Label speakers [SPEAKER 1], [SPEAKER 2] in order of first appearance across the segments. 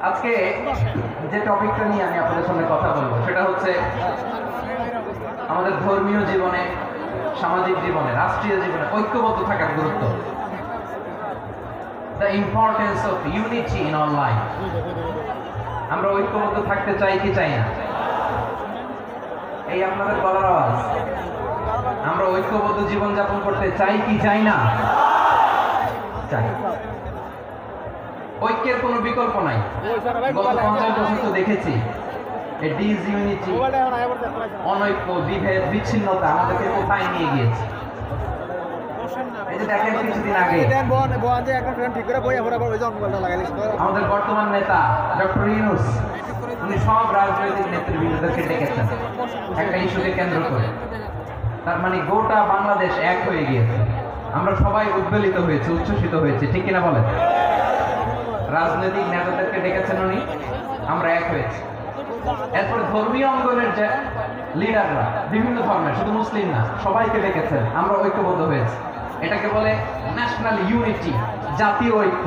[SPEAKER 1] আজকে যে টপিকটা নিয়ে আমি আপনাদের সামনে কথা বলবো সেটা হচ্ছে আমাদের ধর্মীয় জীবনে, সামাজিক জীবনে, রাষ্ট্রীয় জীবনে ঐক্যবদ্ধ থাকার গুরুত্ব। The importance of unity in our life. আমরা ঐক্যবদ্ধ থাকতে চাই কি চাই না? এই আপনাদের বলার আওয়াজ। আমরা ঐক্যবদ্ধ জীবন যাপন করতে চাই কি চাই না? চাই। ঐক্যের কোনো বিকল্প নাই। গত 50 বছর তো দেখেছি ডিসইউনিটি, অনৈক্য, বিভেদ, বিচ্ছিন্নতা আমাদেরকে কোথায় নিয়ে গিয়েছে। এই যে দেখেন কিছুদিন আগে আমাদের বর্তমান নেতা ডক্টর ইউনূস, উনি সব রাজনৈতিক নেতৃবৃন্দদেরকে ডেকেছেন একটা ইস্যুকে কেন্দ্র করে। তার মানে গোটা বাংলাদেশ এক হয়ে গিয়েছে। আমরা সবাই উদ্বেলিত হয়েছে, উচ্ছ্বসিত হয়েছে, ঠিক কিনা বলেন? রাজনৈতিক নেতাদেরকে ডেকেছেন উনি, আমরা এক হয়েছি। এরপরে ধর্মীয় অঙ্গনের যে লিডাররা, বিভিন্ন ধর্মের, শুধু মুসলিম না, সবাইকে ডেকেছেন, আমরা ঐক্যবদ্ধ হয়েছি। এটাকে বলে ন্যাশনাল ইউনিটি, জাতীয় ঐক্য।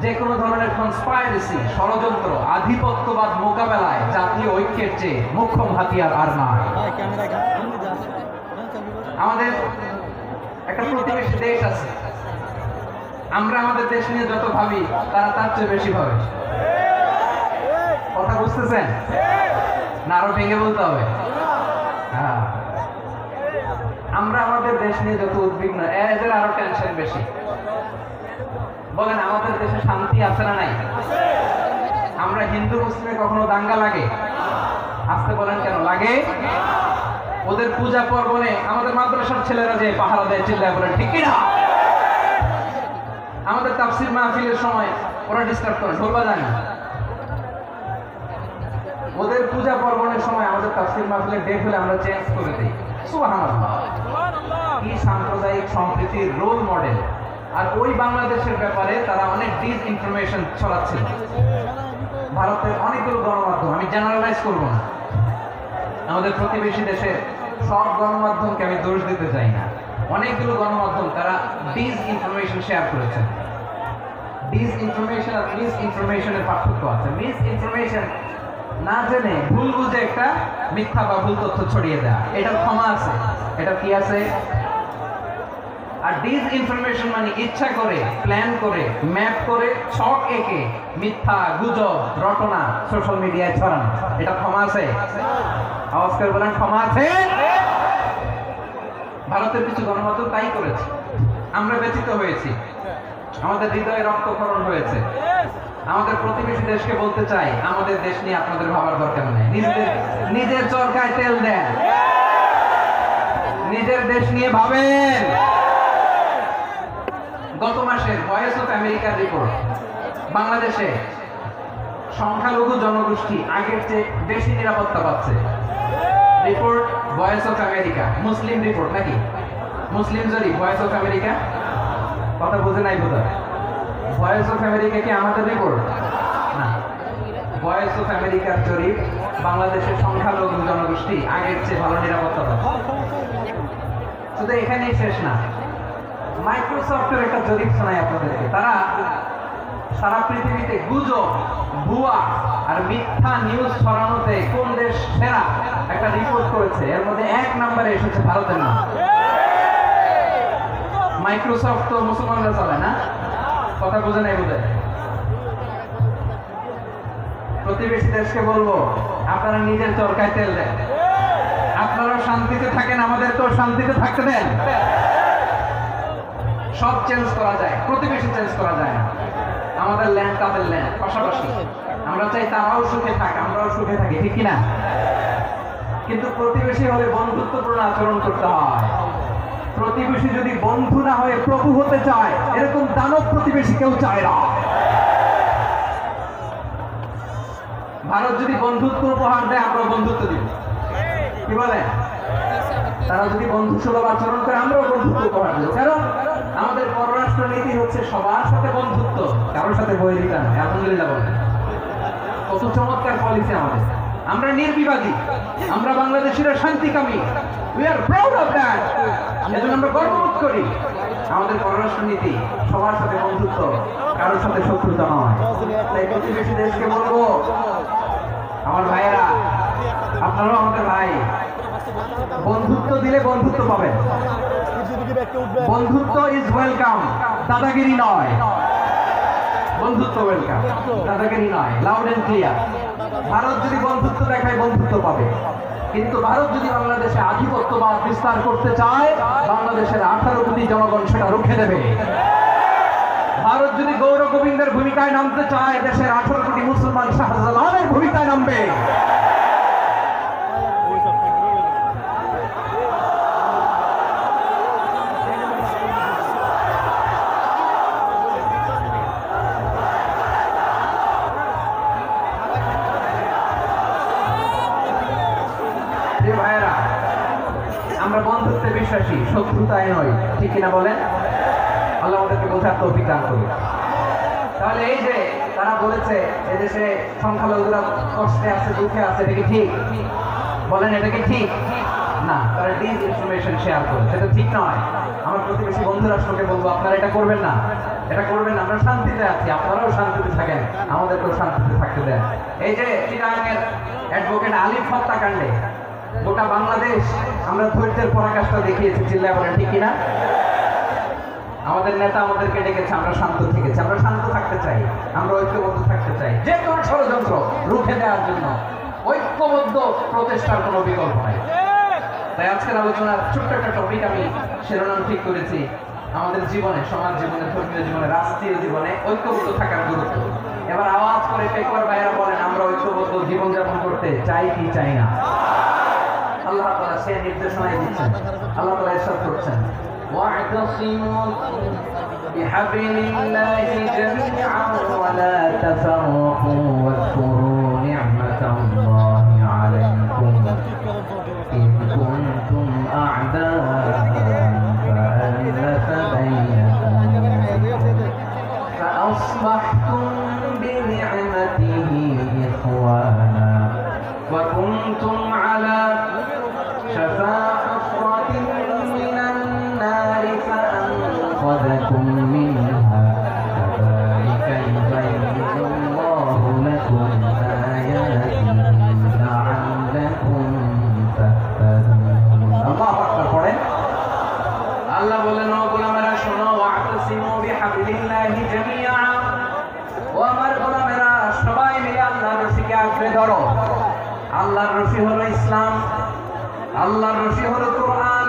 [SPEAKER 1] যে কোনো ধরনের কনস্পাইরেসি, ষড়যন্ত্র, আধিপত্যবাদ মোকাবেলায় জাতীয় ঐক্যের চেয়ে মুখ্য হাতিয়ার আর নয়। আমাদের একটা প্রতিবেশী দেশ আছে, আমরা আমাদের দেশ নিয়ে যত ভাবি তারা তার চেয়ে বেশি ভাবে। কথা বুঝতেছেন না? আরো ভেঙে বলতে হবে। হ্যাঁ, আমরা আমাদের দেশ নিয়ে যত উদ্বিগ্ন, এদের আরো টেনশন বেশি। বলেন, আমাদের দেশে শান্তি আছে না নাই? আমরা হিন্দু মুসলিমে কখনো দাঙ্গা লাগে? আসতে বলেন, কেন লাগে? ওদের পূজা পার্বণে আমাদের মাদ্রাসার ছেলেরা যে পাহারা দেয়, চিল্লায় বলেন ঠিক কিনা? আমাদের তাফসীর মাহফিলের সময় ওরা ডিস্টার্ব করে, ঢোল বাজায় না। ওদের পূজা পার্বণের সময় আমাদের তাফসীর মাহফিলের ডেট হলে আমরা চেঞ্জ করে দিই। সুবহানাল্লাহ, কি সাম্প্রদায়িক সম্প্রীতির রোল মডেল। আর ওই বাংলাদেশের ব্যাপারে তারা অনেক ডিসইনফরমেশন ছড়াচ্ছিল। ভারতের অনেকগুলো গণমাধ্যম, আমি জেনারেলাইজ করব না, আমাদের প্রতিবেশী দেশের সব গণমাধ্যমকে আমি দোষ দিতে চাই না, অনেকগুলো গণমাধ্যম তারা ডিসইনফরমেশন শেয়ার করেছেন। ডিসইনফরমেশন আর মিসইনফরমেশনের পার্থক্য আছে। মিসইনফরমেশন না জেনে ভুল বুঝে একটা মিথ্যা বা ভুল তথ্য ছড়িয়ে দেওয়া, এটার ক্ষমা আছে, এটা কি আছে। আর ডিসইনফরমেশন মানে ইচ্ছা করে, প্ল্যান করে, ম্যাপ করে, ছক এঁকে মিথ্যা, গুজব, রটনা সোশ্যাল মিডিয়ায় ছড়ানো, এটা ক্ষমা আছে? আওয়াজ করে বলেন, ক্ষমা আছে? ভারতের কিছু গণমাধ্যম তাই করেছে, আমরা ব্যথিত হয়েছি, আমাদের হৃদয়ে রক্তক্ষরণ হয়েছে। আমাদের প্রতিবেশী দেশকে বলতে চাই, আমাদের দেশ নিয়ে আপনাদের ভাবার দরকার নেই। নিজের চরকায় তেল দেন, নিজের দেশ নিয়ে ভাবেন। গত মাসের ভয়েস অফ আমেরিকার রিপোর্ট, বাংলাদেশে সংখ্যালঘু জনগোষ্ঠী আগের চেয়ে বেশি নিরাপত্তা পাচ্ছে। Report voice of America, Muslim report নাকি? মুসলিম জরিপ, ভয়েস অফ আমেরিকা। কথা বুঝে নাই বোধ হয়। ভয়েস অফ আমেরিকা কি আমাদের রিপোর্ট না? ভয়েস অফ আমেরিকার জরিপ, বাংলাদেশের সংখ্যালঘু জনগোষ্ঠী আগের চেয়ে ভালো নিরাপত্তা পাচ্ছে। শুধু এখানেই শেষ না, মাইক্রোসফটের একটা জরিপ শোনাই আপনাদেরকে। তারা সারা পৃথিবীতে গুজব, ভুয়া আর মিথ্যা নিউজ ছড়ানোতে কোন দেশ সেরা একটা রিপোর্ট করেছে। এর মধ্যে 1 নম্বরে এসেছে ভারতের নাম। মাইক্রোসফট তো মুসলমানরা চালায় না? কথা বুঝে নাই বোধ হয়। প্রতিবেশী দেশকে বলবো, আপনারা নিজের চরকায় তেল দেন, আপনারা শান্তিতে থাকেন, আমাদের তো শান্তিতে থাকতে দেন। সব চেঞ্জ করা যায়, প্রতিবেশী চেঞ্জ করা যায় না। আমাদের ল্যান্ড তাদের ল্যান্ড, পাশাপাশি। আমরা চাই তারাও সুখে থাক, আমরাও সুখে থাকি, ঠিক কিনা? কিন্তু প্রতিবেশী হলে বন্ধুত্বপূর্ণ আচরণ করতে হয়। প্রতিবেশী যদি বন্ধু না হয়ে প্রভু হতে চায়, এরকম দানব প্রতিবেশী কেউ চায় না। ভারত যদি বন্ধুত্ব উপহার দেয়, আমরা বন্ধুত্ব দিব, কি বলেন? তারা যদি বন্ধু সুলভ আচরণ করে, আমরাও বন্ধুত্ব উপহার দেব। কারণ আমাদের পররাষ্ট্র নীতি হচ্ছে সবার সাথে বন্ধুত্ব, কারোর সাথে বৈরিতা নয়। আলহামদুলিল্লাহ বলেন, কত চমৎকার পলিসি আমাদের। আমরা নির্বিবাদী, আমরা বাংলাদেশিরা শান্তিকামী। We are proud of that. এজন্য আমরা গর্ববোধ করি। আমাদের পররাষ্ট্র নীতি সবার সাথে বন্ধুত্ব, কারোর সাথে শত্রুতা নয়। তাই প্রতিবেশী দেশকে বলবো, আমার ভাইয়েরা, আপনারাও আমাদের ভাই, বন্ধুত্ব দিলে বন্ধুত্ব পাবেন। বন্ধুত্ব ইজ ওয়েলকাম, দাদাগিরি নয়। বন্ধুত্ব ওয়েলকাম, দাদাগিরি নয়। Loud and clear. ভারত যদি বন্ধুত্ব দেখায়, বন্ধুত্ব পাবে। কিন্তু ভারত যদি বাংলাদেশে আধিপত্যবাদ বিস্তার করতে চায়, বাংলাদেশের 18 কোটি জনগণ সেটা রুখে দেবে। ভারত যদি গৌর গোবিন্দের ভূমিকায় নামতে চায়, দেশের 18 কোটি মুসলমান শাহজালালের ভূমিকায় নামবে। ভাইয়েরা, আমরা বন্ধুত্বে বিশ্বাসী, শত্রুতায় নয়, ঠিক কিনা বলেন? আল্লাহ আমাদেরকে বোঝার তৌফিক দান করুন। তাহলে এই যে তারা বলেছে এদেশে সংখ্যালঘুরা কষ্টে আছে, দুঃখে আছে, এটা কি ঠিক? বলেন, এটা কি ঠিক? না, তারা ডিসইনফরমেশন শেয়ার করে, সেটা ঠিক নয়। আমার প্রতিবেশী বন্ধু রাষ্ট্রকে বলবো, আপনারা এটা করবেন না, এটা করবেন না। আমরা শান্তিতে আছি, আপনারাও শান্তিতে থাকেন, আমাদেরকেও শান্তিতে থাকতে দেন। এই যে চিটাগাংয়ের অ্যাডভোকেট আলিফ হত্যাকাণ্ডে গোটা বাংলাদেশ আমরা ধৈর্যের পরাকাষ্ঠা দেখিয়েছি, চিল্লায় বলেন, ঠিক কিনা? আমাদের নেতা আমাদেরকে ডেকেছে, আমরা শান্ত থেকেছি। আমরা শান্ত থাকতে চাই, আমরা ঐক্যবদ্ধ থাকতে চাই। যে কোনো ষড়যন্ত্র রুখে দেওয়ার জন্য ঐক্যবদ্ধ প্রচেষ্টার কোনো বিকল্প নাই। তাই আজকের আলোচনার ছোট্ট একটা টপিক আমি শিরোনাম ঠিক করেছি, আমাদের জীবনে, সমাজ জীবনে, ধর্মীয় জীবনে, রাষ্ট্রীয় জীবনে ঐক্যবদ্ধ থাকার গুরুত্ব। এবার আওয়াজ করে পেকুয়ার ভাইয়েরা বলেন, আমরা ঐক্যবদ্ধ জীবনযাপন করতে চাই কি চাই না? আল্লাহ তাআলা সে নির্দেশনাই দিচ্ছেন। আল্লাহ তাআলা ইরশাদ করছেন, ওয়া'তাসিমু বিহাবলিল্লাহি জামিআন ওয়া লা তাফাররাকু ওয়াযকুরু নি'মাতাল্লাহি আলাইকুম ইয কুনতুম আ'দাআন ফাআলাফা বাইনা কুলুবিকুম ফাআসবাহতুম বিনি'মাতিহি ইখওয়ানা ওয়া কুনতুম আলা شفا حفرة من النار فأنقذكم منها كذلك يبين الله لكم آياته لعلكم تهتدون الله أكبر পড়েন আল্লাহ বলেন ও গোলামেরা শোনো ওয়া'তাসিমু বিহাবলিল্লাহি জামিআ ও আমার গোলামেরা সবাই মিলে আল্লাহর রশিকে আঁকড়ে ধরো আল্লাহর রশি হলো ইসলাম আল্লাহর রশি হলো কোরআন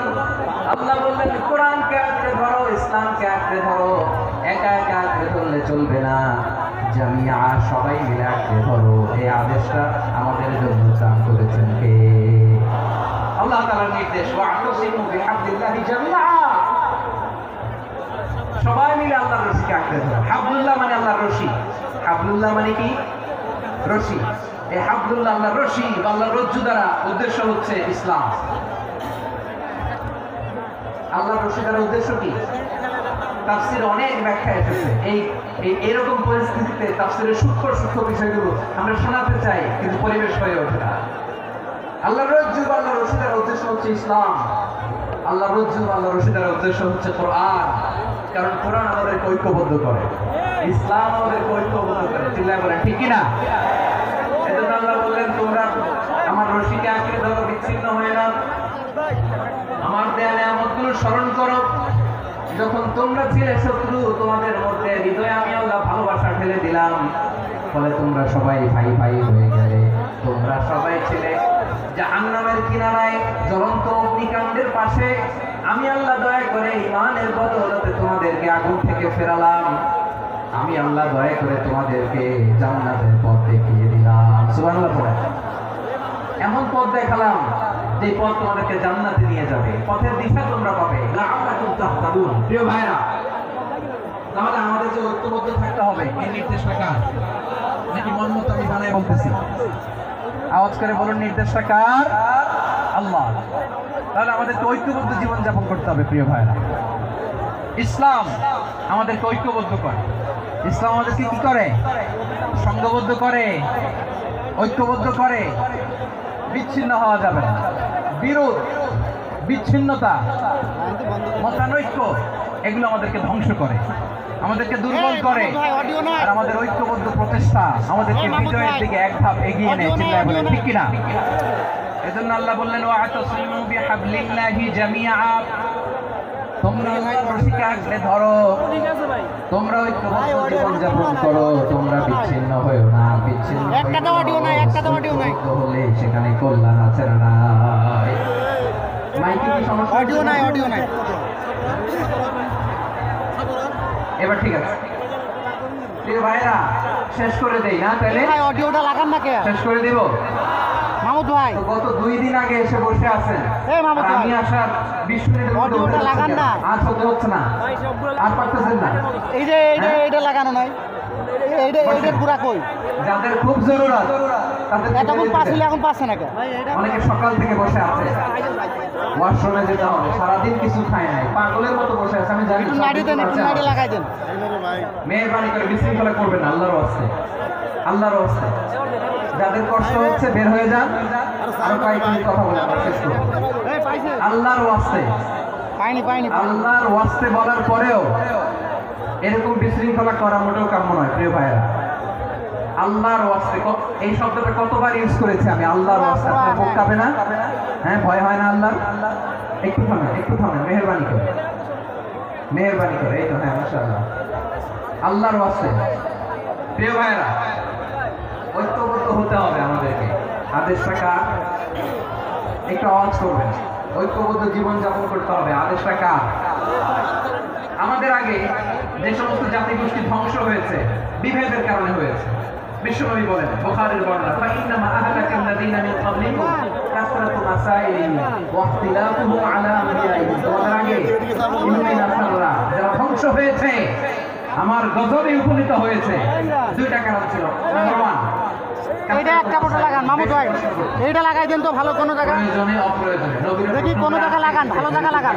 [SPEAKER 1] আল্লাহ বললেন কোরআনকে আঁকড়ে ধরো ইসলামকে আঁকড়ে ধরো একা একা আঁকড়ে ধরলে চলবে না জামিআ সবাই মিলে আঁকড়ে ধরো এই আদেশটা আমাদের জন্য দান করেছেন কে আল্লাহ তাআলার নির্দেশ ওয়া'তাসিমু বিহাবলিল্লাহি জামিআ সবাই মিলে আল্লাহর রশিকে আঁকড়ে ধরো হাবলুল্লাহ মানে আল্লাহর রশি হাবলুল্লাহ মানে কি রশি এই হাবলুল্লাহ আল্লাহর রশি বা আল্লাহর রজ্জু দ্বারা উদ্দেশ্য হচ্ছে ইসলাম আল্লাহর রশি দ্বারা উদ্দেশ্য কি তাফসীরে অনেক ব্যাখ্যা এসেছে এই এরকম পরিস্থিতিতে তাফসীরের সূক্ষ্ম বিষয়গুলো আমরা শোনাতে চাই কিন্তু পরিবেশ হয়ে ওঠে না আল্লাহর রজ্জু বা আল্লাহর রশি দ্বারা উদ্দেশ্য হচ্ছে ইসলাম আল্লাহর রজ্জু বা আল্লাহর রশি দ্বারা উদ্দেশ্য হচ্ছে কোরআন কারণ কোরআন আমাদেরকে ঐক্যবদ্ধ করে ইসলাম আমাদেরকে ঐক্যবদ্ধ করে চিল্লায় বলেন ঠিক কি না এজন্য আল্লাহ বললেন তোমরা আমার রশিকে আঁকড়ে ধরো বিচ্ছিন্ন হয়ে না আমার দেয়া নিয়ামতগুলো স্মরণ করো যখন তোমরা ছিলে শত্রু তোমাদের মধ্যে হৃদয়ে আমি আল্লাহ ভালোবাসা ঢেলে দিলাম ফলে তোমরা সবাই ভাই ভাই হয়ে গেলে তোমরা সবাই ছিলে জাহান্নামের কিনারায় জ্বলন্ত অগ্নিকাণ্ডের পাশে আমি আল্লাহ দয়া করে ঈমানের বদৌলতে তোমাদেরকে আগুন থেকে ফেরালাম আমি আল্লাহ দয়া করে তোমাদেরকে জান্নাতের পথ দেখিয়ে দিলাম সুবহানাল্লাহ পড়ে এমন পথ দেখালাম যে পথ তোমাদেরকে জান্নাতে নিয়ে যাবে পথের দিশা তোমরা পাবে লাআল্লাকুম তাহতাদুন প্রিয় ভাইরা তাহলে আমাদের যে ঐক্যবদ্ধ থাকতে হবে এই নির্দেশটা কার নাকি মন মতো আমি বানায় বলতেছি আওয়াজ করে বলুন নির্দেশটা কার আল্লাহ তাহলে আমাদেরকে ঐক্যবদ্ধ জীবন যাপন করতে হবে প্রিয় ভাইরা ইসলাম আমাদেরকে ঐক্যবদ্ধ করে ইসলাম আমাদেরকে কি করে সংঘবদ্ধ করে ঐক্যবদ্ধ করে বিচ্ছিন্ন হওয়া যাবে না বিরোধ বিচ্ছিন্নতা, মতানৈক্য এগুলো আমাদেরকে ধ্বংস করে, আমাদেরকে দুর্বল করে, আর আমাদের ঐক্যবদ্ধ প্রচেষ্টা আমাদেরকে বিজয়ের দিকে এক ধাপ এগিয়ে নেয়। চিল্লায় বলেন ঠিক কিনা? এজন্য আল্লাহ বললেন ওয়া'তাসিমু বিহাবলিল্লাহি জামিআ, তোমরা রশিকে আঁকড়ে ধরো, তোমরা ঐক্যবদ্ধ জীবন যাপন করো, তোমরা বিচ্ছিন্ন হয়েও না। বিচ্ছিন্ন হলে সেখানে কল্যাণ আছে না নাই? মাইকে কি সমস্যা? অডিও নাই। এবার ঠিক আছে প্রিয় ভাইরা, শেষ করে দেই না তাহলে?
[SPEAKER 2] অডিওটা লাগান না কে?
[SPEAKER 1] শেষ করে দেব
[SPEAKER 2] মাহমুদ ভাই।
[SPEAKER 1] গত 2 দিন আগে এসে বসে আছেন, আমি আসার 20 মিনিটের মধ্যে
[SPEAKER 2] অডিওটা লাগান না।
[SPEAKER 1] আর সহ্য হচ্ছে না, আর পারতেছেন না।
[SPEAKER 2] এই যে এইটা লাগানো নাই, এইটা পুরা কই?
[SPEAKER 1] যাদের খুব জরুরত তাদের
[SPEAKER 2] এতক্ষণ পাচ্ছিল, এখন পাচ্ছে না কে?
[SPEAKER 1] অনেকে সকাল থেকে বসে আছে, ওয়াশরুমে যেতে হবে, সারাদিন কিছু খায় নাই, পাগলের মতো বসে আছে। আমি জানি
[SPEAKER 2] নাড়ি লাগাই দেন।
[SPEAKER 1] মেহরবানি করে বিশৃঙ্খলা করবেন, আল্লাহর ওয়াস্তে, আল্লাহর ওয়াস্তে। যাদের কষ্ট হচ্ছে বের হয়ে যান, আরো কয়েক মিনিট কথা বলে আমরা শেষ করব। আল্লাহর ওয়াস্তে, আল্লাহর ওয়াস্তে বলার পরেও এরকম বিশৃঙ্খলা করা মোটেও কাম্য নয় প্রিয় ভাইয়েরা। আল্লাহর ওয়াস্তে, এই শব্দটা কতবার ইউজ করেছি আমি, আল্লাহর ওয়াস্তে। আপনার মুখ কাঁপে না? হ্যাঁ, ভয় হয় না আল্লাহর? একটু থামেন, মেহরবানি করে, এই তো, হ্যাঁ মাশাআল্লাহ। আল্লাহর ওয়াস্তে প্রিয় ভাইয়েরা, ঐক্যবদ্ধ হতে হবে আমাদেরকে। আদেশটা কার? একটু আওয়াজ করবেন। ঐক্যবদ্ধ জীবন যাপন করতে হবে, আদেশটা কার? আমাদের আগে যে সমস্ত জাতিগোষ্ঠী ধ্বংস হয়েছে বিভেদের কারণে হয়েছে। বিশ্বনবী বলেন, বুখারীর বর্ণনা, ফাইন্নামা আহলাকাল্লাযীনা মিন ক্বাবলিকুম কাসরাতু মাসাইলিহিম ওয়া ইখতিলাফুহুম আলা আমবিয়াইহিম। তোমাদের আগে ইহুদি নাসারা যারা ধ্বংস হয়েছে, আমার গজবে উপনীত হয়েছে, 2টা কারণ ছিল। নাম্বার 1,
[SPEAKER 2] এইটা একটা ফটো লাগান মামুদ ভাই, এইটা লাগাই দেন তো ভালো কোনো জায়গা।
[SPEAKER 1] প্রয়োজনে অপ্রয়োজনে
[SPEAKER 2] দেখি কোনো জায়গা লাগান, ভালো জায়গা লাগান।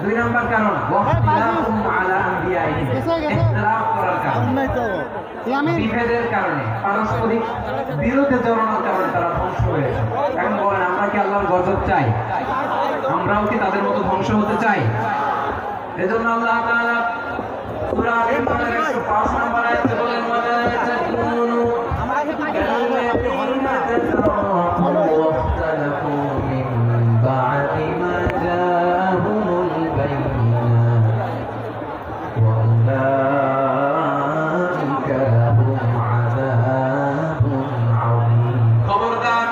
[SPEAKER 1] 2 নাম্বার কারণ, ওয়াহতিলাফুম আলা আমবিয়াইহিম, ইখতিলাফ করার কারণে, বিভেদের কারণে, পারস্পরিক বিরোধে জড়ানোর কারণে তারা ধ্বংস হয়েছে। এখন বলেন, আমরা কি আল্লাহর গজব চাই? আমরাও কি তাদের মতো ধ্বংস হতে চাই? এজন্য আল্লাহ তাআলা সূরা আল ইমরানের 105 নম্বর আয়াতে বলেন, ওয়ালা তাকুনু কাল্লাযীনা তাফাররাকু ওয়াখতালাফু মিন বা'দি মা জাআহুমুল বায়িনাত ওয়া উলাইকা লাহুম আযাবুন আযীম। খবরদার,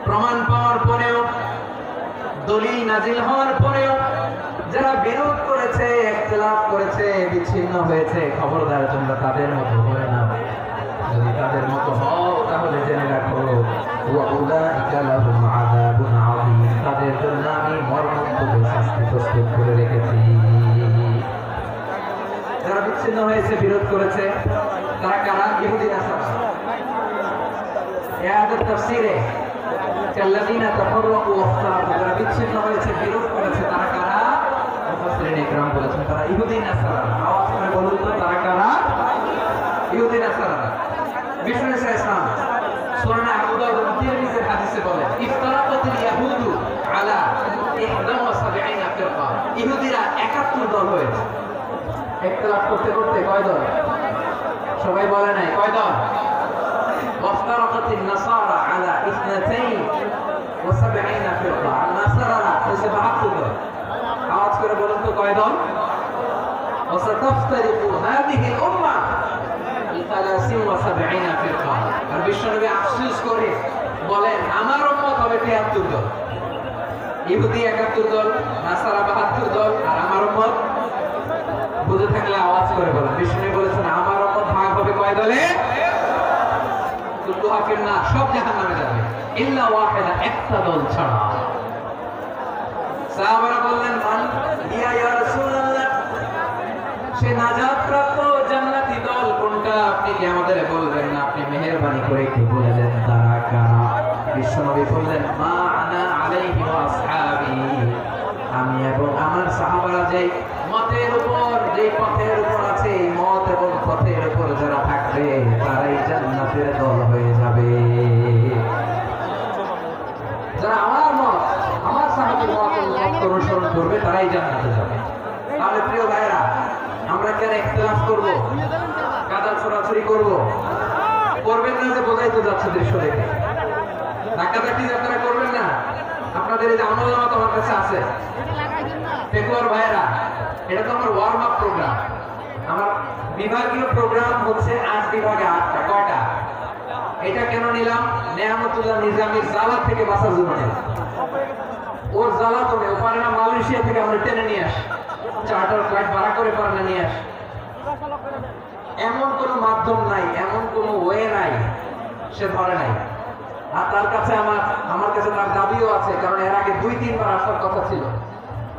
[SPEAKER 1] প্রমাণ পাওয়ার পরেও, দলিল নাজিল হওয়ার পরেও যারা বিরোধ করেছে, ইখতিলাফ করেছে, বিচ্ছিন্ন হয়েছে, খবরদার তোমরা তাদের মতো হয়ে না। যদি তাদের মতো হও তাহলে জেনে রাখো, ওয়া উলাইকা লাহুম আযাবুন আযীম, তাদের জন্য আমি মর্মন্তুদ শাস্তি প্রস্তুত করে রেখেছি। যারা বিচ্ছিন্ন হয়েছে, বিরোধ করেছে, তারা কারা? ইহুদি নাসারা। এই আয়াতের তাফসীরে কাল্লাযীনা তাফাররাকু ওয়াখতালাফু, যারা বিচ্ছিন্ন হয়েছে, বিরোধ করেছে, তারা কারা? মুফাসসিরিন ইকরাম বলেছেন তারা ইহুদি নাসারা। আওয়াজ করে বলুন তো, তারা কারা? ইহুদি নাসারা। বিষ্ণু ইসলাম সূরা আবু দাউদ এবং তিরমিজির হাদিসে বলেন, ইফতারাকাতিল ইয়াহুদু আলা 71 ফিরকা, ইহুদিরা 71 দল হয়েছে। ইখতিলাফ করতে করতে কয় দল? সবাই বলে নাই, কয় দল? ওয়াফতারাকাতিন নাসারা আলা 72 ফিরকা, আর নাসারারা হচ্ছে 72 দল। আওয়াজ করে বলুন তো, কয় দল? ওয়াসাতাফতারিকু হাদিহি উম্মাহ লি 73 ফিরকা। আর বিশ্বনবী আফসোস করে বলেন, আমার উম্মত হবে 73 দল। ইহুদি 71 দল, নাসারা 72 দল, আর আমার উম্মত, বুঝে থাকলে আওয়াজ করে বলেন। বিশ্বনবী বলেছেন, আমার উম্মত ভাগ হবে কয় দলে? কুল্লুহা ফিন্নার, সব জাহান্নামে যাবে, ইল্লা ওয়াহিদা, একটা দল ছাড়া। সাহাবারা বললেন, মান ইয়া রাসূলুল্লাহ, সে নাজাত প্রাপ্ত জান্নাতি দল কোনটা? আপনি কি আমাদের বলবেন না? আপনি মেহেরবানি করে একটু বলে দেন তারা কারা? বিশ্বনবী বললেন, মা আনা আলাইহি ওয়া আসহাবি, আমি এবং আমার সাহাবারা যে মতের উপর, যে পথের উপর আছে, এই মত এবং পথের উপর যারা থাকবে তারাই জান্নাতের দল হয়ে যাবে। যারা করবে তারাই জান্নাতে যাবে। তাহলে প্রিয় ভাইরা, আমরা কেন ইখতিলাফ করব, কাদা ছোড়াছুড়ি করব? করবেন না যে বোঝাই তো যাচ্ছে দৃশ্য দেখে। ধাক্কাধাক্কি যাত্রা করবেন না। আপনাদের এই যে আমলনামা তোমার কাছে আছে পেকুয়ার ভাইরা, এটা তো আমার ওয়ার্ম আপ প্রোগ্রাম। আমার বিভাগীয় প্রোগ্রাম হচ্ছে 8 বিভাগে 8টা। কয়টা? এটা কেন নিলাম? নেয়ামতুল্লাহ নিজামীর জালাত থেকে বাঁচার জন্য নিলাম। ওর জালাত হবে, ও পারে না মালয়েশিয়া থেকে আমরা টেনে নিয়ে আসি, চার্টার ফ্লাইট ভাড়া করে পারে না নিয়ে আসি। এমন কোনো মাধ্যম নাই, এমন কোনো ওয়ে নাই, সে ধরে নাই। আর তার কাছে আমার কাছে তার দাবিও আছে, কারণ এর আগে 2-3 বার আসার কথা ছিল,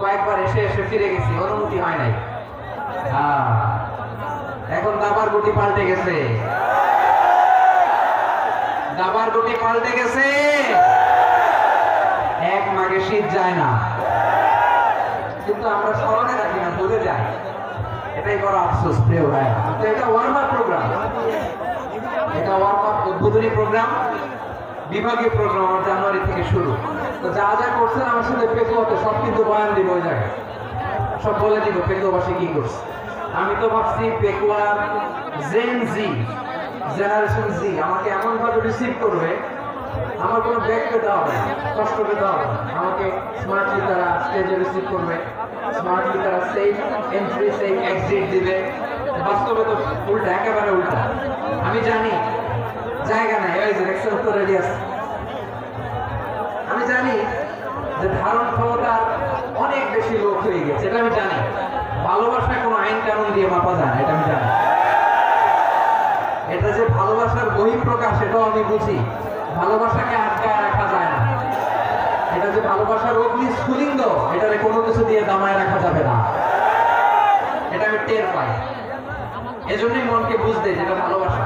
[SPEAKER 1] কয়েকবার এসে ফিরে গেছি, অনুমতি হয় নাই। এখন দাবার গুটি পাল্টে গেছে, দাবার গুটি পাল্টে গেছে। এক মাঘে শীত যায় না, কিন্তু আমরা স্মরণে রাখি না, ভুলে যাই। এটাই বড় আফসোস প্রিয় ভাই। তো এটা ওয়ার্ম আপ প্রোগ্রাম, এটা ওয়ার্ম আপ উদ্বোধনী প্রোগ্রাম, বিভাগীয় প্রোগ্রাম আমার জানুয়ারি থেকে শুরু। তো যা যা করছেন আমার সাথে পেকুয়াতে সব কিন্তু বয়ান দিব, ওই জায়গায় সব বলে দিব পেকুয়াবাসী কি করছে। আমি তো ভাবছি পেকুয়ার জেন জি, জেনারেশন জি আমাকে এমন ভাবে রিসিভ করবে, আমার কোনো ব্যাগ পেতে হবে না, কষ্ট পেতে হবে না। আমাকে স্মার্টলি তারা স্টেজে রিসিভ করবে, স্মার্টলি তারা সেফ এন্ট্রি সেফ এক্সিট দিবে। বাস্তবে তো উল্টা, একেবারে উল্টা। আমি জানি জায়গা নাই, ওই যে দেখছেন তো রেডি আছে। আমি জানি যে ধারণ ক্ষমতা অনেক বেশি লোক হয়ে গেছে, এটা আমি জানি। ভালোবাসা কোনো আইন কানুন দিয়ে মাপা যায় না, এটা আমি জানি। এটা যে ভালোবাসার বহিঃপ্রকাশ, সেটাও আমি বুঝি। ভালোবাসাকে আটকায় রাখা যায় না। এটা যে ভালোবাসার অগ্নি স্ফুলিঙ্গ, এটারে কোনো কিছু দিয়ে দামায় রাখা যাবে না, এটা আমি টের পাই। এজন্যই মনকে বুঝতে যেটা ভালোবাসা।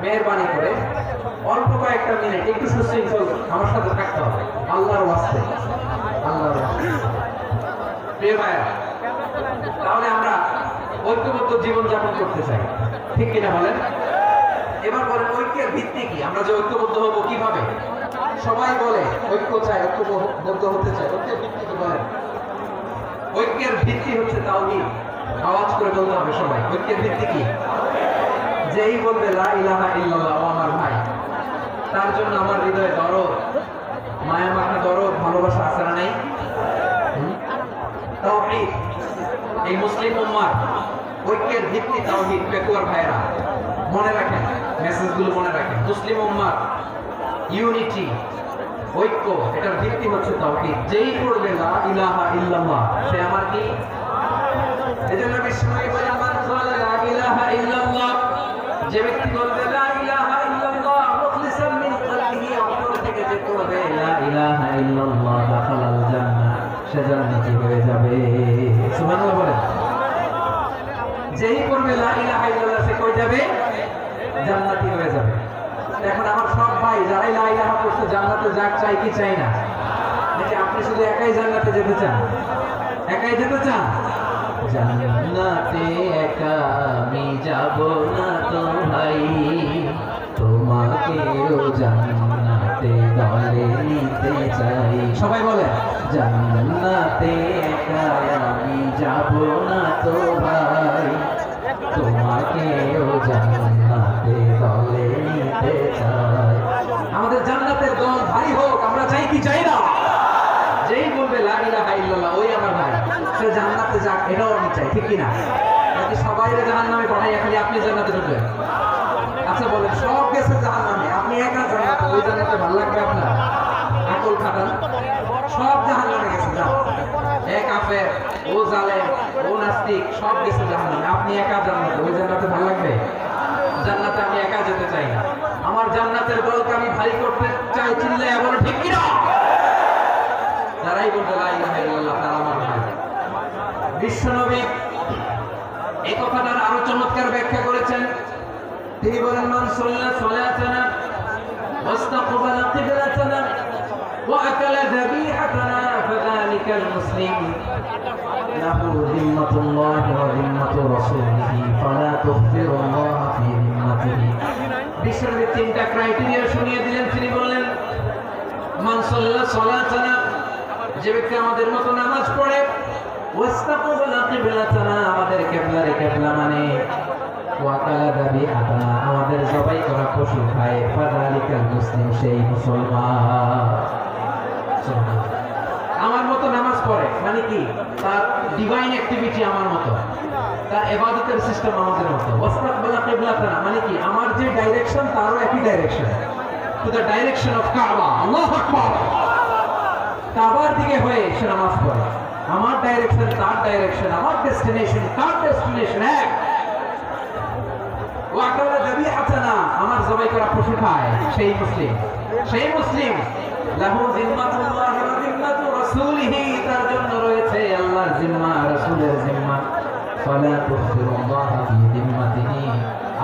[SPEAKER 1] মেহেরবানি করে অল্প কয়েকটা মিনিট একটু সুশৃঙ্খল আমার সাথে থাকতে হবে, আল্লাহর ওয়াস্তে, আল্লাহর ওয়াস্তে। প্রিয় ভাইয়া, তাহলে আমরা ঐক্যবদ্ধ জীবন যাপন করতে চাই, ঠিক কিনা বলেন? এবার বলেন ঐক্যের ভিত্তি কি? আমরা যে ঐক্যবদ্ধ হব কিভাবে? সবাই বলে ঐক্য চাই, ঐক্যবদ্ধ হতে চাই। ঐক্যের ভিত্তি কি বলেন? ঐক্যের ভিত্তি হচ্ছে তাওহীদ। আওয়াজ করে বলতে হবে সবাই, ঐক্যের ভিত্তি কি? যেই বলবে লা ইলাহা ইল্লাল্লাহ, ও আমার ভাই, তার জন্য আমার হৃদয়ে দরদ, মায়া মাখা দরদ, ভালোবাসা আছে না নাই? তাওহীদ। এই মুসলিম উম্মার ঐক্যের ভিত্তি তাওহীদ। পেকুয়ার ভাইরা মনে রাখেন, মেসেজগুলো মনে রাখেন। মুসলিম উম্মার ইউনিটি, ঐক্য, এটার ভিত্তি হচ্ছে তাওহীদ। যেই পড়বে লা ইলাহা ইল্লাল্লাহ, সে আমার কি? এজন্য বিশ্বনবী বলেন, মান ক্বালা লা ইলাহা ইল্লাল্লাহ, যে ব্যক্তি বলবে লা ইলাহা ইল্লাল্লাহ মুখলিসান মিন কলবিহি, অন্তর থেকে যে পড়বে লা ইলাহা ইল্লাল্লাহ, দাখালাল জান্নাহ, সে জান্নাতি হয়ে যাবে। সুবহানাল্লাহ বলেন। যেই পড়বে লা ইলাহা ইল্লাল্লাহ, সে কই যাবে? জান্নাতি হয়ে যাবে। এখন আমার সব ভাই যারাই লা ইলাহা পড়তে জান্নাতে যাক, চাই কি চাই না? নাকি আপনি শুধু একাই জান্নাতে যেতে চান? একাই যেতে চান? জান্নাতে একা আমি যাব না তো ভাই, তোমাকেও জান্নাতে দলে নিতে চাই। সবাই বলে জান্নাতে একা আমি যাব না তো ভাই, তোমাকেও জান্নাতে দলে নিতে চাই। আমাদের জান্নাতের দল ভারী হোক, আমরা চাই কি চাই না? যেই বলবে লা ইলাহা ইল্লাল্লাহ, ওই আমার ভাই, সে জান্নাতে যাক, এটাও আমি চাই, ঠিক কিনা? নাকি সবাই জাহান্নামে পাঠাই, খালি আপনি জান্নাতে ঢুকবেন? আচ্ছা বলেন, সব গেছে জাহান্নামে, আপনি একা জান্নাতে, ওই জান্নাতে ভালো লাগবে আপনার? আকল খাটান। সব জাহান্নামে গেছে, যান। এক কাফের, ও জালেম, ও নাস্তিক, সব গেছে জাহান্নামে, আপনি একা জান্নাতে, ওই জান্নাতে ভালো লাগবে? জান্নাতে আমি একা যেতে চাই না। আমার জান্নাতের দলকে আমি ভারী করতে চাই, চিল্লায় বলো ঠিক কিনা? যারাই বলবে লা ইলাহা ইল্লাল্লাহ, তারা আমার ভাই। বিশ্বনবী এই কথাটার আরো চমৎকার ব্যাখ্যা করেছেন। তিনি বলেন, মান সাল্লা সালাতানা ওয়াস্তাকবালা কিবলাতানা ওয়া আকালা যাবিহাতানা ফাযালিকাল মুসলিম লাহু যিম্মাতুল্লাহি ওয়া যিম্মাতু রাসূলিহি ফালা তুগফিরুল্লাহ ফি যিম্মাতিহি। বিশ্বনবী তিনটা ক্রাইটেরিয়া শুনিয়ে দিলেন। তিনি বললেন, মান সাল্লা সালাতানা যে ব্যক্তি আমাদের মতো নামাজ পড়ে ওয়াস্তাকবালা কিবলাতানা আমাদের কিবলারে কিবলা মানে ওয়াকালা যাবিহাতানা আমাদের জবাই করা পশু খায় ফাযালিকাল মুসলিম সেই মুসলমান। আমার মতো নামাজ পড়ে মানে কি তার ডিভাইন অ্যাক্টিভিটি আমার মতো, তার ইবাদতের সিস্টেম আমাদের মতো। ওয়াস্তাকবালা কিবলাতানা মানে কি আমার যে ডাইরেকশন তারও একই direction, to the direction of কাবা। আল্লাহু আকবার। কাবার দিকে হয়ে সে নামাজ পড়ে, আমার ডাইরেকশন তার ডাইরেকশন, আমার ডেস্টিনেশন তার ডেস্টিনেশন এক। ওয়াকালা যাবিহাতানা আমার জবাই করা পশু খায় সেই মুসলিম, সেই মুসলিম। লাহু জিম্মাতুল্লাহি ওয়া জিম্মাতু রাসূলিহি তার জন্য রয়েছে আল্লাহর জিম্মা রাসূলের জিম্মা। ফালা তুখফিরুল্লাহ ফি জিম্মাতিহি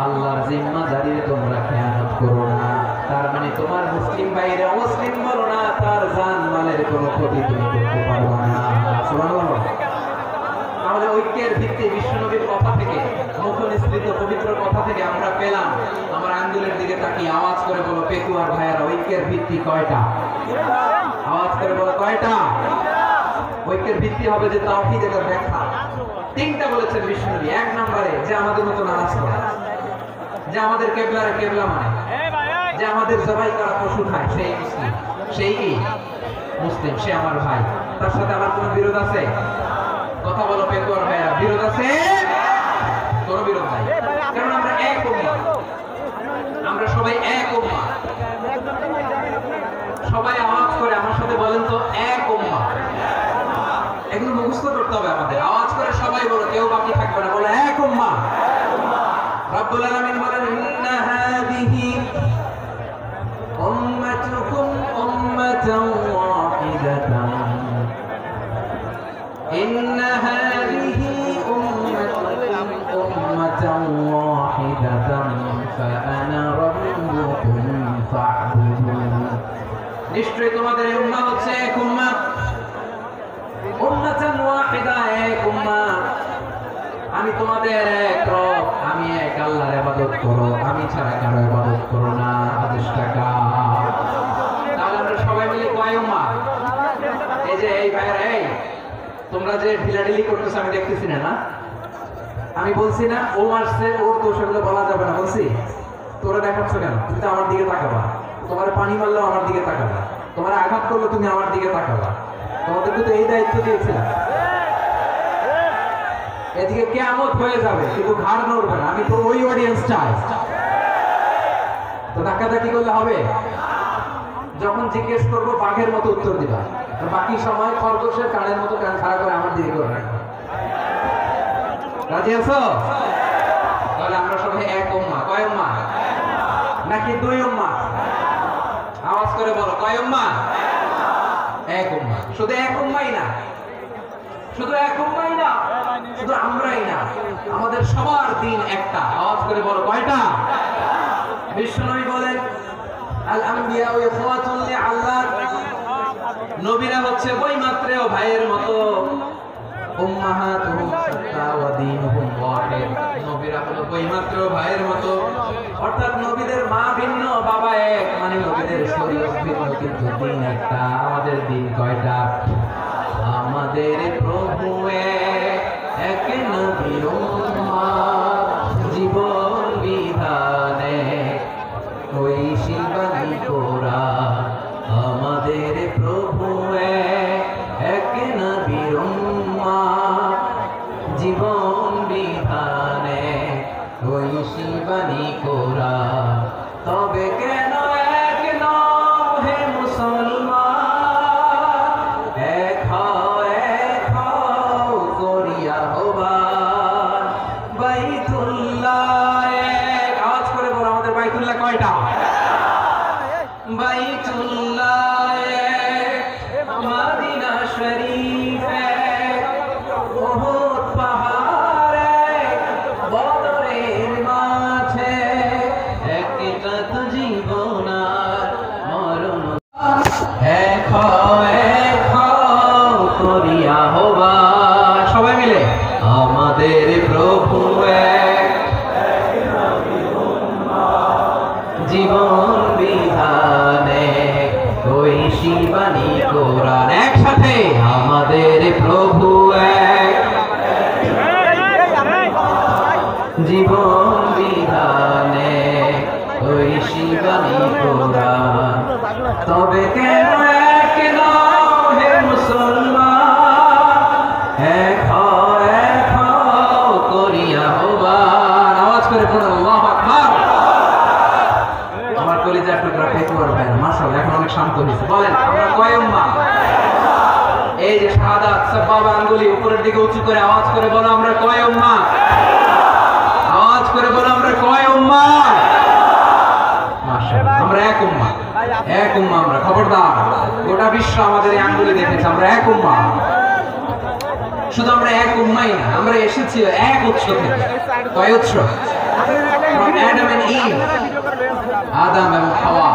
[SPEAKER 1] আল্লাহর জিম্মাদারিতে তোমরা খেয়ানত করো না। তার মানে তোমার মুসলিম ভাইরে মুসলিম বলো না, তার জান মালের কোনো ক্ষতি তুমি করতে পারবে না। সুবহানাল্লাহ। তাহলে ঐক্যের ভিত্তি বিশ্বনবীর কথা থেকে, মুখনিসৃত পবিত্র কথা থেকে আমরা পেলাম। আমার আঙ্গুলের দিকে তাকিয়ে আওয়াজ করে বলো পেকুয়ার ভাইয়েরা, ঐক্যের ভিত্তি কয়টা? আওয়াজ করে বলো কয়টা? ঐক্যের ভিত্তি হবে যে তাওহীদের ব্যাখ্যা। তিনটা বলেছেন বিশ্বনবী। এক নম্বরে যে আমাদের মতো নামাজ পড়ে, যে আমাদের কিবলারে কিবলা মানে, যে আমাদের জবাই করা পশু খায় সেই মুসলিম, সেই কি মুসলিম, সে আমার ভাই। তার সাথে আমার কোনো বিরোধ আছে? কথা বলো পেকুয়ার ভাইয়া, বিরোধ আছে? কোনো বিরোধ নাই, কারণ আমরা এক উম্মাহ, আমরা সবাই এক উম্মাহ। সবাই আওয়াজ করে আমার সাথে বলেন তো, এক উম্মাহ। এগুলো মুখস্থ করতে হবে আমাদের। আওয়াজ করে সবাই বলো, কেউ বাকি থাকবে না, বলো এক উম্মাহ। রব্বুল আলামিন বলেন ইন্না হাযিহি উম্মাতুকুম উম্মাতান ওয়াহিদাতান ইন্না হাযিহি উম্মাতুকুম উম্মাতান ওয়াহিদাতান ফাআনা রাব্বুকুম ফা'বুদুন। নিশ্চয়ই তোমাদের উম্মাহ হচ্ছে এক উম্মাহ, উম্মাতান ওয়াহিদা, এক উম্মাহ। আমি তোমাদের এক রব, আমি এক আল্লাহর ইবাদত করো, আমি ছাড়া কারো ইবাদত করো না। আদেশটা কার? তাহলে আমরা সবাই মিলে কয় উম্মাহ? এই যে এই ভাইরা, এই তোমরা যে ঢিলাঢিলি করতেছো আমি দেখতেছি না, না আমি বলছি না ও মারছে ওর তো সেগুলো বলা যাবে না, বলছি? তোরা দেখাচ্ছ কেন? তুমি তো আমার দিকে তাকাবা। তোমার পানি মারলেও আমার দিকে তাকাবা, তোমার আঘাত করলে তুমি আমার দিকে তাকাবা। তোমাদেরকে তো এই দায়িত্ব দিয়েছিলাম। এদিকে কিয়ামত হয়ে যাবে কিন্তু ঘাড় নড়বে না, আমি তো ওই অডিয়েন্স চাই। তো ধাক্কাধাক্কি করলে হবে? যখন জিজ্ঞেস করবো বাঘের মতো উত্তর দিবা, আর বাকি সময় খরগোশের কানের মতো কান খাড়া করে আমার দিকে করে রাখবো। রাজি আছো? তাহলে আমরা সবাই এক উম্মাহ। কয় উম্মাহ? নাকি দুই উম্মাহ? আওয়াজ করে বলো, কয় উম্মাহ? এক উম্মাহ। শুধু এক উম্মাহই না, শুধু এক উম্মাহই না, শুধু আমরাই না, আমাদের সবার দিন একটা। আওয়াজ করে বলো কয়টা? বিশ্বনবী বলেন আল আম্বিয়া ইখওয়াতুন লিআল্লাহ, নবীরা হচ্ছে বৈমাত্রেয় ভাইয়ের মতো। উম্মাহাতুহুম শাত্তা ওয়া দীনুহুম ওয়াহিদ, নবীরা হলো বৈমাত্রেয় ভাইয়ের মতো। অর্থাৎ নবীদের মা ভিন্ন, বাবা এক, মানে নবীদের শরীয়ত ভিন্ন কিন্তু দিন একটা। আমাদের দিন কয়টা? আমাদের প্রভু এক, নবীর উম্মাহ, জীবন বিধানে ওই শিবানী কোরআন। আমাদের প্রভু এক, নবীর উম্মাহ, জীবন বিধানে ওই শিবানী কোরআন। তবে কেন এক নও হে মুসলমান, এক হও করিয়া হবান বাইতুল্লাহ এক। আওয়াজ করে বলো আমাদের বাইতুল্লাহ কয়টা? বাইতুল্লাহ এক, মদিনা শরীফ এক, উহুদ পাহাড় এক, বদরের মাঠে একটা তো জীবন আর মরণ। এক হও করিয়া হবান, সবাই মিলে আমাদের প্রভু এক, জীবন বিধানে ওই শিবানী কোরআন। একসাথে শিবানী কোরআন তবে কেন এক নও হে মুসলমান এক হও করিয়া আহ্বান আওয়াজ করে পড়ুন আল্লাহু আকবার আমার কলিজার টুকরা পেটুয়ার ভাই মাশাআল্লাহ এখন অনেক শান্ত হয়েছে বলেন আমরা কয় উম্মাহ এই যে শাহাদাত সাবাবা আঙ্গুলি উপরের দিকে উঁচু করে আওয়াজ করে বলো আমরা কয় উম্মাহ আওয়াজ করে বলো আমরা কয় উম্মাহ মাশাআল্লাহ আমরা এক উম্মাহ আমরা খবরদার গোটা বিশ্ব আমাদের এই আঙ্গুলি দেখেছে আমরা এক উম্মাহ শুধু আমরা এক উম্মাই না আমরা এসেছি এক উৎস থেকে কয় উৎস from Adam and Eve আদম এবং হাওয়া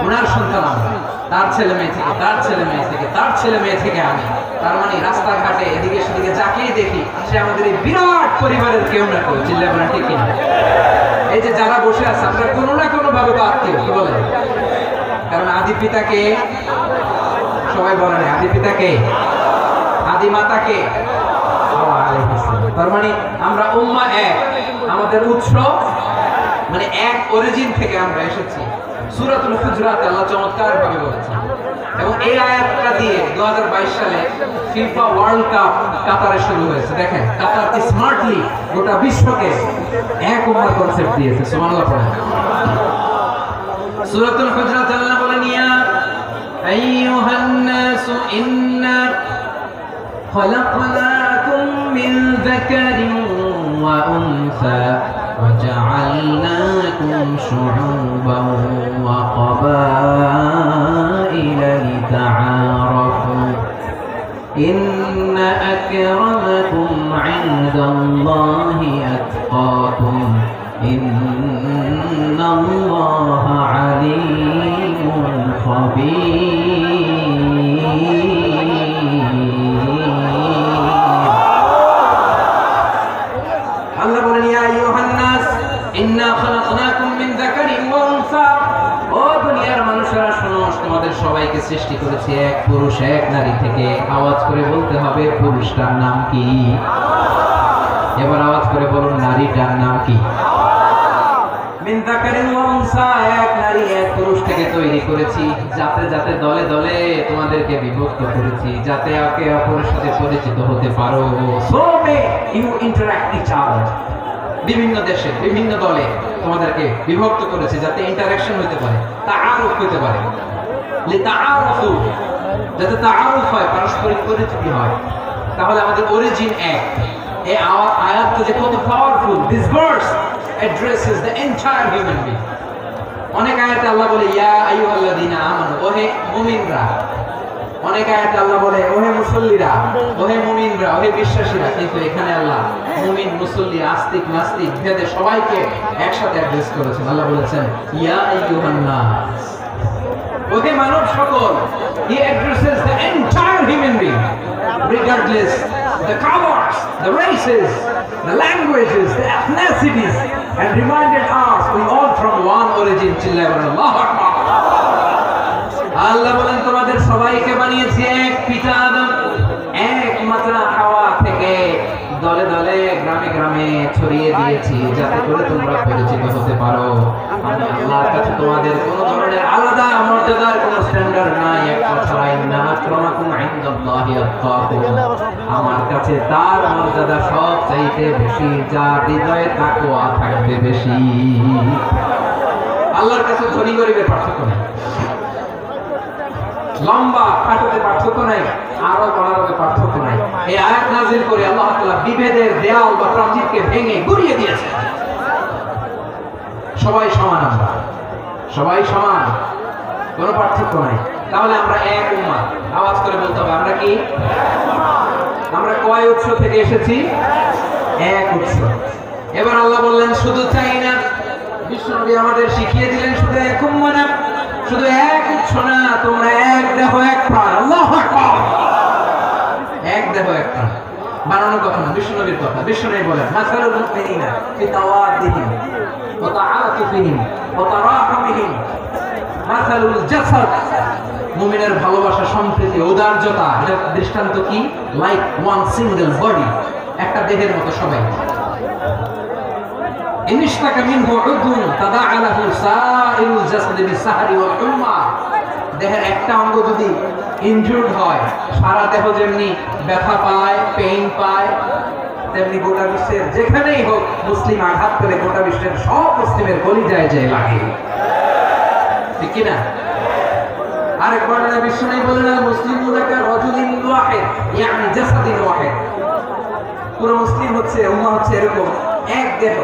[SPEAKER 1] ওনার সন্তান আমরা তার ছেলে মেয়ে থেকে তার ছেলে মেয়ে থেকে তার ছেলে মেয়ে থেকে আমি তার মানে রাস্তাঘাটে এদিকে সেদিকে যাকেই দেখি সে আমাদের এই বিরাট পরিবারের কেউ না কেউ চিল্লা বলেন ঠিক কিনা এই যে যারা বসে আছে আমরা কোনো না কোনো ভাবে তো আত্মীয় কি বলেন কারণ আদি পিতাকে সবাই বলেন আদি পিতাকে আদি মাতাকে তার মানে আমরা উম্মাহ এক আমাদের উৎস মানে এক অরিজিন থেকে আমরা এসেছি সূরাতুল হুজুরাতে আল্লাহ চমৎকার ভাবে বলেছেন এবং এই আয়াতটা দিয়ে 2022 সালে ফিফা ওয়ার্ল্ড কাপ কাতারে শুরু হয়েছে দেখেন কাতার কি স্মার্টলি গোটা বিশ্বকে এক উম্মাহ কনসেপ্ট দিয়েছে সুবহানাল্লাহ পড়েন সূরাতুল হুজুরাতে আল্লাহ বলেন ইয়া আইয়ুহান নাসু ইন্না خلقناكم من ذكر وأنثى وجعلناكم شعوبا وقبائل لتعارفوا إن أكرمكم عند الله أتقاكم إن الله عليم خبير আল্লাহ বলেন ইয়া আইয়ুহান নাস ইন্না খালাকনাকুম মিন যাকারিন ওয়া উনসা ও দুনিয়ার মানুষেরা শোনো তোমাদের সবাইকে সৃষ্টি করেছি এক পুরুষ এক নারী থেকে আওয়াজ করে বলতে হবে পুরুষটার নাম কি এবার আওয়াজ করে বলুন নারীটার নাম কি মিন যাকারিন ওয়া উনসা এক নারী এক পুরুষ থেকে তৈরি করেছি যাতে যাতে দলে দলে তোমাদেরকে বিভক্ত করেছি যাতে একে অপরের সাথে পরিচিত হতে পারো so may you interact each other বিভিন্ন দেশে বিভিন্ন দলে তোমাদেরকে বিভক্ত করেছি যাতে ইন্টারঅ্যাকশন হতে পারে তাআরুফ হতে পারে লিতাআরুফু যাতে তাআরুফ হয় পারস্পরিক পরিচিতি হয় তাহলে আমাদের অরিজিন এক এই আয়াতটা যে কত powerful this verse addresses the entire human being অনেক আয়াতে আল্লাহ বলে ইয়া আইয়ুহাল্লাযীনা আমানু ওহে মুমিনরা অনেক আয়াতে আল্লাহ বলে ওহে মুসল্লিরা ওহে মুমিনরা ওহে বিশ্বাসীরা কিন্তু এখানে আল্লাহ মুমিন মুসল্লি আস্তিক নাস্তিক ভেদে সবাইকে একসাথে অ্যাড্রেস করেছেন আল্লাহ বলেছেন ইয়া আইয়ুহান নাস ওহে মানব সকল he addresses the entire human being regardless the colors the races the languages the ethnicities and reminded us we all from one origin Allahu Akbar আল্লাহ বলেন তোমাদের সবাইকে বানিয়েছি এক পিতা আদম এক মাতা হাওয়া থেকে দলে দলে গ্রামে গ্রামে ছড়িয়ে দিয়েছি যাতে করে তোমরা পরিচিত হতে পারো আমি আল্লাহর কাছে তোমাদের কোনো ধরনের আলাদা মর্যাদার কোনো স্ট্যান্ডার্ড নাই এক কথায় ইন্না আকরামাকুম ইনদাল্লাহি আতকাকুম আমার কাছে তার মর্যাদা সব চাইতে বেশি যার হৃদয়ে তাকওয়া থাকবে বেশি আল্লাহর কাছে ধনী গরিবের পার্থক্য নেই লম্বা খাটোতে পার্থক্য নাই আরো বড়ার পার্থক্য নাই এই আয়াত নাযিল করে আল্লাহ তাআলা বিভেদের দেয়াল বা প্রাচীরকে ভেঙে গুড়িয়ে দিয়েছেন সবাই সমান আমরা সবাই সমান কোনো পার্থক্য নাই তাহলে আমরা এক উম্মাহ আওয়াজ করে বলতে হবে আমরা কি আমরা কয় উৎস থেকে এসেছি এক উৎস এবার আল্লাহ বললেন শুধু চাই না বিশ্বনবী আমাদের শিখিয়ে দিলেন শুধু এক উম্মাহ না শুধু এক উৎস না তোমরা এক দেহ এক প্রাণ আল্লাহু আকবার এক দেহ এক প্রাণ বানানো কথা না বিশ্বনবীর কথা বিশ্বনবী বলেন মাসালুল মুমিনিনা ফি তাওয়াদ্দিহিম ওয়া তাআতুফিহিম ওয়া তারাহুমিহিম মাসালুল জাসাদ মুমিনের ভালোবাসা সম্প্রীতি ঔদার্যতা এর দৃষ্টান্ত কি লাইক ওয়ান সিঙ্গেল বডি একটা দেহের মতো সবাই ইনশতাকা মিনহু উদুন তাদাআ লাহু সাইরুল জাসাদি বিসাহরি ওয়াল হুম্মা। দেহের একটা অঙ্গ যদি ইনজুর্ড হয়, সারা দেহ যেমনি ব্যথা পায়, পেইন পায়, তেমনি গোটা বিশ্বের যেখানেই হোক মুসলিম আঘাত পেলে গোটা বিশ্বের সব মুসলিমের কলিজায় যায় লাগে, ঠিক কি না? আরেকবার বিশ্ব নেই বলে না, মুসলিম রাজুলিন ওয়াহিদ ইয়ানি জাসাদিন ওয়াহিদ। পুরো মুসলিম হচ্ছে, উম্মাহ হচ্ছে এরকম এক দেহ।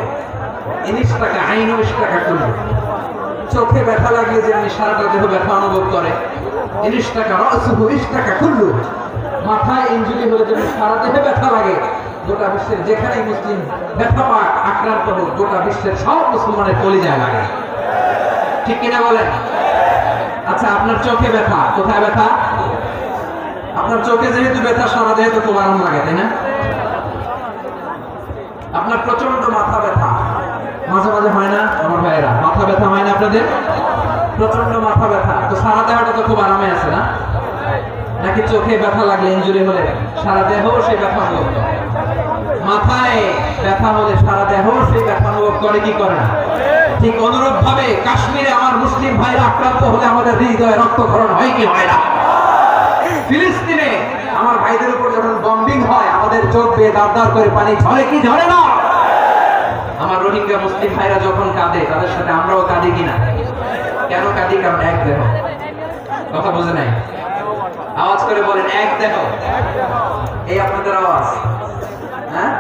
[SPEAKER 1] ইনশতাকা আইনু ইশতাকা কুল্লু। চোখে ব্যথা লাগলে যেমনি সারাটা দেহ ব্যথা অনুভব করে, ইনশতাকা রাসুহু ইশতাকা কুল্লু। মাথায় ইনজুরি হলে যেমনি সারা দেহে ব্যথা লাগে, গোটা বিশ্বের যেখানেই মুসলিম ব্যথা পাক, আক্রান্ত হোক, গোটা বিশ্বের সব মুসলমানের কলিজায় লাগে, ঠিক কিনা বলেন? আচ্ছা, আপনার চোখে ব্যথা, কোথায় ব্যথা? আপনার চোখে যেহেতু ব্যথা, সারা দেহে তো খুব আরাম লাগে, তাই না? আপনার প্রচন্ড মাথা ব্যথা মাঝে মাঝে হয় না আমার ভাইয়েরা? মাথা ব্যথা হয় না আপনাদের? প্রচন্ড মাথা ব্যথা, তো সারা দেহটা তো খুব আরামে আছে না? নাকি চোখে ব্যথা লাগলে, ইনজুরি হলে সারা দেহ সেই ব্যথা অনুভব করে? মাথায় ব্যথা হলে সারা দেহ সেই ব্যথা অনুভব করে কি করে না? ঠিক অনুরূপ ভাবে কাশ্মীরে আমার মুসলিম ভাইরা আক্রান্ত হলে আমাদের হৃদয়ে রক্তক্ষরণ হয় কি হয় না? ফিলিস্তিনে আমার ভাইদের উপর যখন বম্বিং হয়, আমাদের চোখ বেয়ে দাঁড় করে পানি ঝরে কি ঝরে না? আমার রোহিঙ্গা মুসলিম ভাইরা যখন কাঁদে, তাদের সাথে আমরাও কাঁদি কিনা? কেন কাঁদি? কারণ এক দেহ। কথা বুঝে নাই? আওয়াজ করে বলেন, এক দেহ। এই আপনাদের আওয়াজ, হ্যাঁ?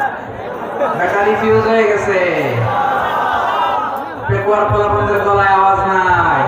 [SPEAKER 1] ব্যাটারি ফিউজ হয়ে গেছে, পেকুয়ার পোলাপনদের গলায় আওয়াজ নাই।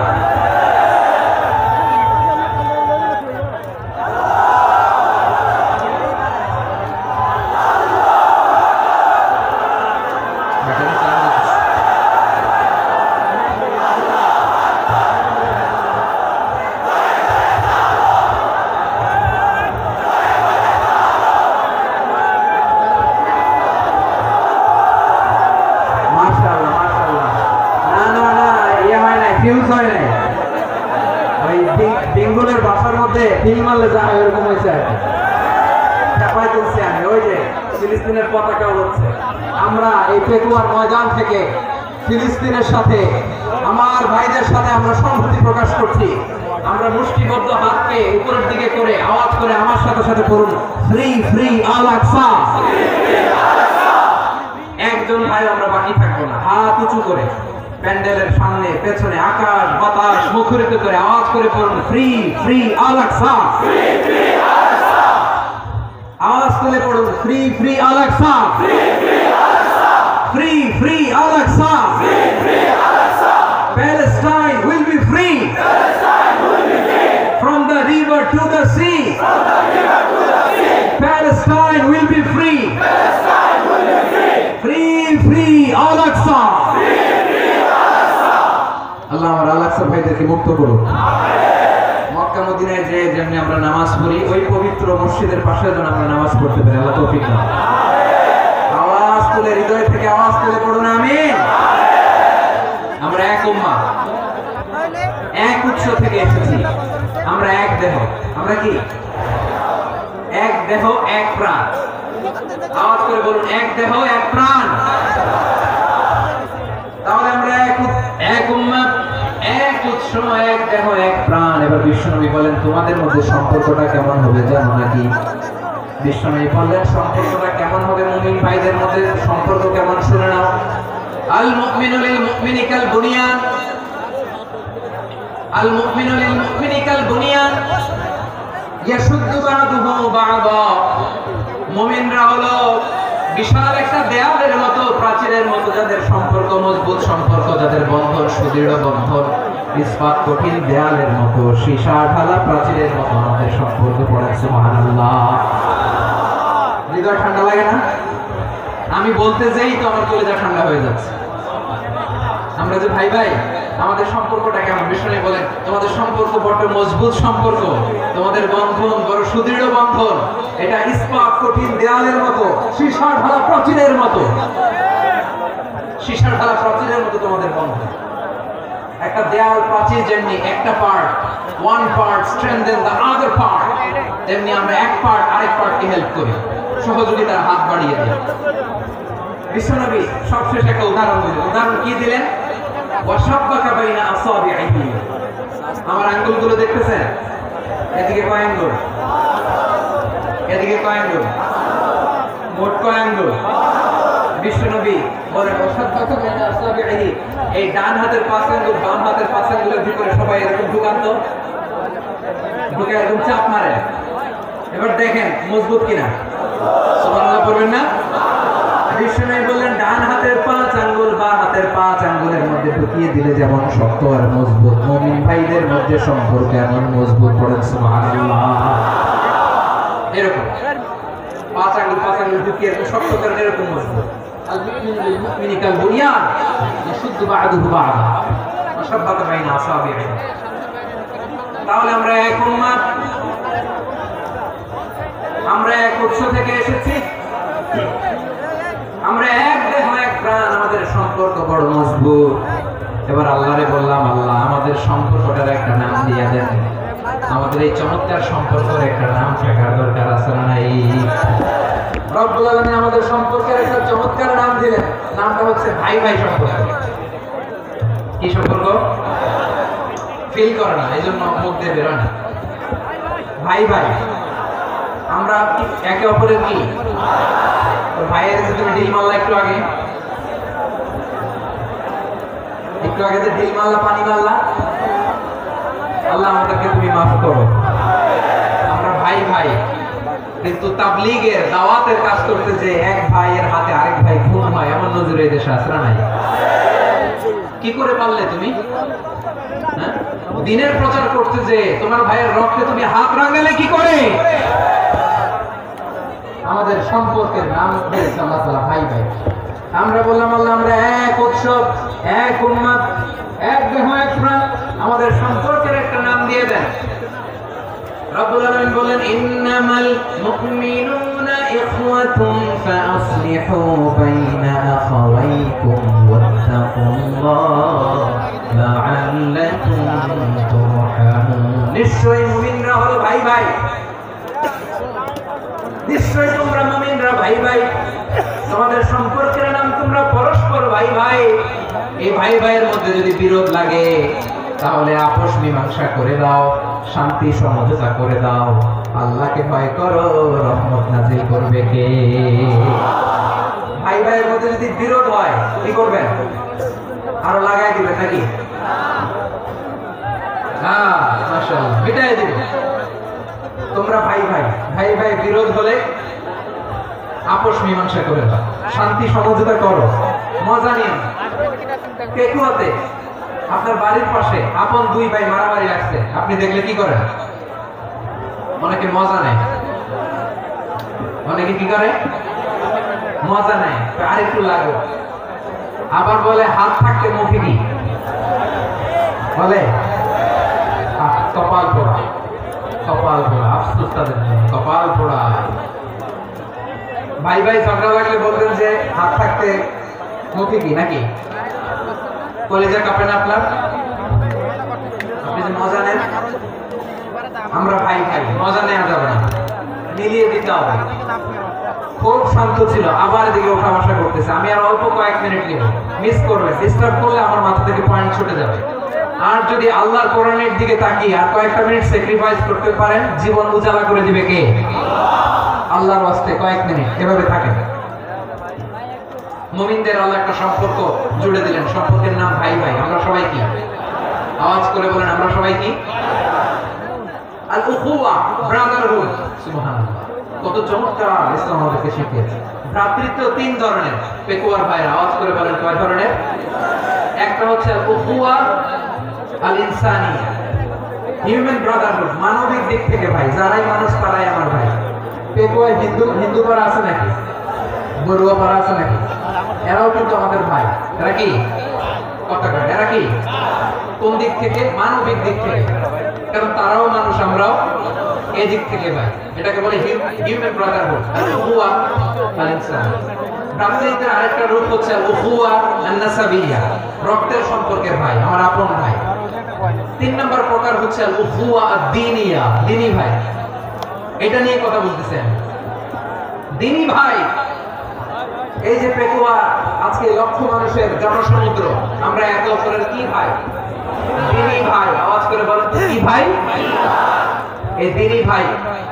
[SPEAKER 1] বেঙ্গলের ভাষার মধ্যে ফিল মারলে যা হয় এরকম হয়েছে আর কি। চাপাই তুলছি আমি, ওই যে ফিলিস্তিনের পতাকা উড়ছে। আমরা এই পেকুয়ার ময়দান থেকে ফিলিস্তিনের সাথে, আমার ভাইদের সাথে আমরা সংহতি প্রকাশ করছি। আমরা মুষ্টিবদ্ধ হাতকে উপরের দিকে করে আওয়াজ করে আমার সাথে সাথে করুন, ফ্রি ফ্রি আল আকসা। একজন ভাই আমরা বাকি থাকবো না, হাত উঁচু করে প্যান্ডেলের সামনে পেছনে আকাশ বাতাস মুখরিত করে আওয়াজ করে পড়ুন, ফ্রি ফ্রি আল আকসা। আওয়াজ তুলে পড়ুন, free free Al Aqsa, free free Al Aqsa. Palestine will be free from the river to the sea. Palestine will be free. Free free Al Aqsa. আল্লাহ আমার আল আকসা ভাইদেরকে মুক্ত করুন। মক্কা মদিনায় যে যেমনি আমরা নামাজ পড়ি, ওই পবিত্র মসজিদের পাশে যেন আমরা নামাজ পড়তে পারি, আল্লাহ তৌফিক দান। আওয়াজ তুলে, হৃদয় থেকে আওয়াজ তুলে পড়ুন আমিন। আমরা এক উম্মাহ, এক উৎস থেকে এসেছি, আমরা এক দেহ। আমরা কি? এক দেহ এক প্রাণ। আওয়াজ করে বলুন, এক দেহ এক প্রাণ। তাহলে আমরা এক উম্মাহ, এক উৎস, এক দেহ এক প্রাণ। এবার বিশ্বনবী বলেন, তোমাদের মধ্যে সম্পর্কটা কেমন হবে জানো নাকি? বিশ্বনবী বললেন, সম্পর্কটা কেমন হবে মুমিন ভাইদের মধ্যে? সম্পর্ক কেমন শুনে নাও। আল মুমিনু লিল মুমিনি কাল বুনিয়ান, আল মুমিনু লিল মুমিনি কাল বুনিয়ান ইয়াশুদ্দু বা'দুহু বা'দা। মুমিনরা হলো বিশাল একটা দেয়ালের মতো, প্রাচীরের মতো, যাদের সম্পর্ক মজবুত সম্পর্ক, যাদের বন্ধন সুদৃঢ় বন্ধন, ইস্পাত কঠিন দেয়ালের মতো, সীসা ঢালা প্রাচীরের মতো আমাদের সম্পর্ক। পড়ে সুবহানাল্লাহ। হৃদয় ঠান্ডা লাগে না? আমি বলতে যেই তো আমার কলিজা ঠান্ডা হয়ে যাচ্ছে। আমরা যে ভাই ভাই, আমাদের সম্পর্কটা কেমন? বিষ্ণু বলেন, তোমাদের সম্পর্ক বড় মজবুত সম্পর্ক, তোমাদের বন্ধন বড় সুদৃঢ় বন্ধন। এটা ইস্পাত কঠিন দেয়ালের মতো, সীসা ঢালা প্রাচীরের মতো, সীসা ঢালা প্রাচীরের মতো তোমাদের বন্ধন। একটা দেয়াল প্রাচীর যেমনি একটা part, one part strengthen the other part, তেমনি আমরা এক পার্ট আরেক পার্টকে হেল্প করি, সহযোগিতার হাত বাড়িয়ে দিই। বিশ্বনবী সবশেষে একটা উদাহরণ দিলেন। উদাহরণ কি দিলেন? ওয়াশাব্বাকা বাইনা আসাবিহি। আমার আঙ্গুলগুলো দেখতেছেন? এদিকে কয় আঙ্গুল? এদিকে কয় আঙ্গুল? মোট কয় আঙ্গুল? বিশ্বনবী বলেন ওয়াশাব্বাকা বাইনা আসাবিহি। এই ডান হাতের 5 আঙ্গুল বাম হাতের 5 আঙ্গুলের ভিতরে সবাই এরকম ঢুকান তো, ঢুকে এরকম চাপ মারে। এবার দেখেন মজবুত কিনা। সুবহানাল্লাহ পড়বেন না? বিশ্বনবী বললেন ডান হাতের 5 আঙ্গুল বাম হাতের 5 আঙ্গুলের মধ্যে ঢুকিয়ে দিলে যেমন শক্ত আর মজবুত, মুমিন ভাইদের মধ্যে সম্পর্ক এমন মজবুত। পড়েন সুবহানাল্লাহ। এরকম 5 আঙ্গুল ঢুকিয়ে এরকম শক্ত করেন, এরকম মজবুত। আল মুমিনু লিল মুমিনি কাল বুনিয়ান ইয়াশুদ্দু বা'দুহু বা'দা ওয়া শাব্বাকা বাইনা আসাবিহি। তাহলে আমরা এক উম্মাহ, আমরা এক উৎস থেকে এসেছি, আমরা এক দেহ এক প্রাণ, আমাদের সম্পর্ক বড় মজবুত। এবার আল্লাহরে বললাম, আল্লাহ আমাদের সম্পর্কটার একটা নাম দিয়ে দেন। আমাদের এই চমৎকার সম্পর্কের একটা নাম থাকার দরকার আছে না নাই? রব্বুল আলামিন আমাদের সম্পর্কের একটা চমৎকার নাম দিলেন। নামটা হচ্ছে ভাই ভাই সম্পর্ক। কি সম্পর্ক? ফিল করে না, এই জন্য মুখ দিয়ে বেরোয় না। ভাই ভাই, আমরা একে অপরের কি ভাইয়ের যে তুমি ঢিল মারলা একটু আগে যে ঢিল মারলা, পানি মারলা, আল্লাহ আমাদেরকে তুমি মাফ করো। আমরা ভাই ভাই, কিন্তু তাবলীগের দাওয়াতের কাজ করতে যে এক ভাইয়ের হাতে আরেক ভাই খুন হয়, এমন নজরে এই দেশে আসরা নাই। কি করে পারলে তুমি? দিনের প্রচার করতে যে তোমার ভাইয়ের রক্তে তুমি হাত রাঙালে কি করে? আমাদের সম্পর্কের নাম দিয়েছে আল্লাহ তাআলা ভাই ভাই। আমরা বললাম আল্লাহ আমরা এক উৎসব, এক উম্মাহ, এক দেহ এক প্রাণ, আমাদের সম্পর্কের একটা নাম দিয়ে দেন। রব্বুল আলামিন বলেন ইন্নামাল মুমিনুনা ইখওয়াতুন ফাআসলিহু বাইনা আখাওয়াইকুম ওয়াত্তাকুল্লাহ লাআল্লাকুম তুরহামুন। নিশ্চয়ই মুমিনরা হলো ভাই ভাই, নিশ্চয়ই তোমরা মুমিনরা ভাই ভাই, তোমাদের সম্পর্কের নাম তোমরা পরস্পর ভাই ভাই। এই ভাই ভাইয়ের মধ্যে যদি বিরোধ লাগে তাহলে আপোষ মীমাংসা করে দাও, শান্তি সমঝোতা করে দাও। আল্লাহকে ভয় করো, রহমত নাজিল করবে কে? ভাই ভাইয়ের মধ্যে যদি বিরোধ হয় কি করবেন? আরো লাগাই দিবেন নাকি? হ্যাঁ মাশাআল্লাহ, মিটাই দিবেন। তোমরা ভাই ভাই, ভাই ভাই বিরোধ হলে আপোষ মীমাংসা করে দাও, শান্তি সমঝোতা করো, মজা নিয়ে। পেকুয়াতে আপনার বাড়ির পাশে আপন দুই ভাই মারামারি লাগছে, আপনি দেখলে কি করেন? অনেকে মজা নেয়। অনেকে কি করে? মজা নেয়, আর একটু লাগো। আবার বলে হাত থাকতে মুখে কি বলে? কপাল পোড়া, কপাল পোড়া। আফসোস তাদের জন্য, কপাল পোড়া। ভাই ভাই ঝগড়া লাগলে বলবেন যে হাত থাকতে মুখে কি, নাকি? কলেজে কাঁপে না আপনার? আপনি যে মজা নেন। আমরা ভাই ভাই, মজা নেওয়া যাবে না, মিলিয়ে দিতে হবে। খুব শান্ত ছিল, আবার এদিকে ওঠা বসা করতেছে। আমি আর অল্প কয়েক মিনিট নিব, মিস করবে। ডিস্টার্ব করলে আমার মাথা থেকে পয়েন্ট ছুটে যাবে। আর যদি আল্লাহর কোরআনের দিকে তাকিয়ে আর কয়েকটা মিনিট স্যাক্রিফাইস করতে পারেন, জীবন উজালা করে দিবে কে? আল্লাহর ওয়াস্তে কয়েক মিনিট এভাবে থাকেন। মুমিনদের আল্লাহ একটা সম্পর্ক জুড়ে দিলেন, সম্পর্কের নাম ভাই ভাই। আমরা সবাই কি? আওয়াজ করে বলেন, আমরা সবাই কি? আল উখুয়া, ব্রাদারহুড। সুবহানাল্লাহ, কত চমৎকার ইসলাম আমাদেরকে শিখিয়েছে। ভ্রাতৃত্ব 3 ধরনের। পেকুয়ার ভাইরা আওয়াজ করে বলেন কয় ধরনের? একটা হচ্ছে আল উখুয়া আল ইনসানিয়া, হিউম্যান ব্রাদারহুড, মানবিক দিক থেকে ভাই। যারাই মানুষ তারাই আমার ভাই। পেকুয়ায় হিন্দু পাড়া আছে নাকি? বড়ুয়া পাড়া আছে নাকি? এরাও কিন্তু আমাদের ভাই। এরা কি কথা কয়? এরা কি কোন দিক থেকে? মানবিক দিক থেকে, কারণ তারাও মানুষ, আমরাও এই দিক থেকে ভাই। এটাকে বলে হিউম্যান ব্রাদারহুড, উখুয়া আল ইনসান। ভ্রাতৃত্বের আরেকটা রূপ হচ্ছে উখুয়া আন-নাসাবিয়্যা, রক্তের সম্পর্কের ভাই, আমার আপন ভাই। 3 নম্বর প্রকার হচ্ছে উখুয়া আদ-দীনিয়া, দ্বীনি ভাই। এটা নিয়ে কথা বলতেছেন, দ্বীনি ভাই। এই যে পেকুয়া আজকে লক্ষ মানুষের জনসমুদ্র, আমরা একে অপরের কি ভাই? দিনী ভাই। আওয়াজ করে বলেন কি ভাই? এই দিনী ভাই,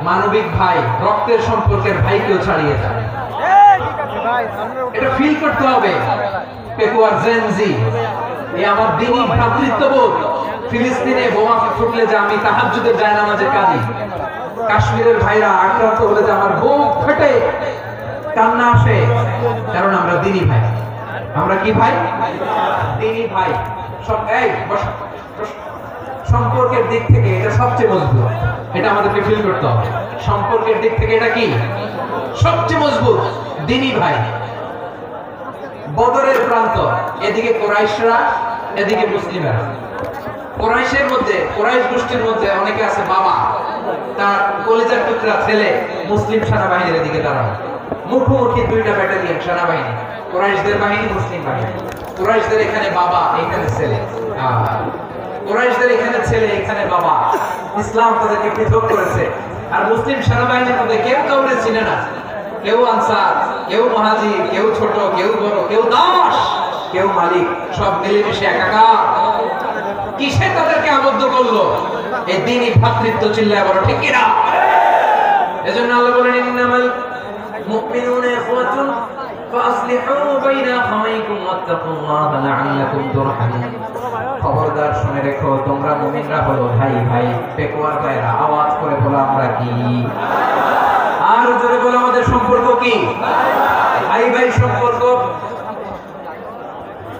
[SPEAKER 1] মানবিক ভাই, রক্তের সম্পর্কের ভাইকেও ছাড়িয়ে যায়। এটা ফিল করতে হবে। পেকুয়ার জেনজি, এই আমার দিনী ভ্রাতৃত্ববোধ। ফিলিস্তিনে বোমা ফুটলে যে আমি তাহাজ্জুদের জায়নামাজে কাঁদি, কাশ্মীরের ভাইরা আক্রান্ত হলে যে আমার বুক ফেটে কান্না আসে, কারণ আমরা দিনী ভাই। আমরা কি ভাই? দিনী ভাই। সব এই সম্পর্কের দিক থেকে এটা সবচেয়ে মজবুত। এটা আমাদেরকে ফিল করতে হবে। সম্পর্কের দিক থেকে এটা কি সবচেয়ে মজবুত? দিনী ভাই। বদরের প্রান্ত, এদিকে কুরাইশরা, এদিকে মুসলিমরা। কুরাইশের মধ্যে, কুরাইশ গোষ্ঠীর মধ্যে অনেকে আছে বাবা, তার কলিজার টুকরা ছেলে মুসলিম সেনাবাহিনীর দিকে দাঁড়ানো। মুখোমুখি দুইটা ব্যাটালিয়ন সেনাবাহিনী, কুরাইশদের বাহিনী, মুসলিম বাহিনী। কুরাইশদের এখানে বাবা, এখানে ছেলে। কুরাইশদের এখানে ছেলে, এখানে বাবা। ইসলাম তাদেরকে পৃথক করেছে। আর মুসলিম সেনাবাহিনীর মধ্যে কেউ কাউরে চিনে না। কেউ আনসার, কেউ মুহাজির, কেউ ছোট, কেউ বড়, কেউ দাস, কেউ মালিক, সব মিলেমিশে একাকার। কিসে তাদেরকে আবদ্ধ করলো? এই দ্বীনি ভ্রাতৃত্ব। চিল্লায় বড় ঠিক কিনা? এজন্য আল্লাহ বলেন ইন্নামাল মুমিনুনা ইখওয়াতুন ফাসলিহু বাইনা আখাওয়াইকুম ওয়াত্তাকুল্লাহা লাআল্লাকুম তুরহামুন। খবরদার শুনে রেখো, তোমরা মুমিনরা হলো ভাই ভাই। পেকুয়ার ভাইরা আওয়াজ করে বলো আমরা কি? আর জোরে বলো আমাদের সম্পর্ক কি? ভাই ভাই সম্পর্ক।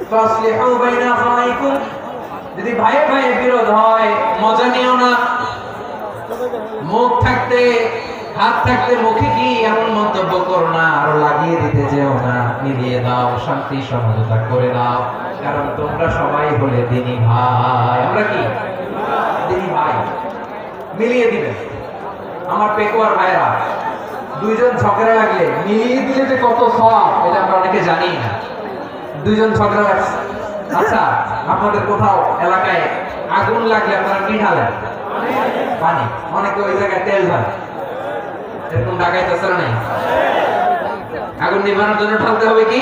[SPEAKER 1] ফাসলিহু বাইনা আখাওয়াইকুম। যদি ভাই ভাই বিরোধ হয় মজা নিও না। মুখ থাকতে, হাত থাকতে মুখে কি এমন মন্তব্য করো না, আরো লাগিয়ে দিতে যেও না। মিলিয়ে দাও, শান্তি সমঝোতা করে দাও, কারণ তোমরা সবাই হলে দিনী ভাই। আমরা কি দিনী ভাই? মিলিয়ে দিবে। আমার পেকুয়ার ভাইরা, দুইজন ঝগড়া লাগলে মিলিয়ে দিলে যে কত সওয়াব, এটা আমরা অনেকে জানি না। দুইজন ঝগড়া লাগছে, আচ্ছা আপনাদের কোথাও এলাকায় আগুন লাগলে আপনারা কি ঢালেন? পানি। অনেকে ওই জায়গায় তেল ঢালে। এরকম ডাকাইতেছে না? আগুন নিভানোর জন্য ঢালতে হবে কি?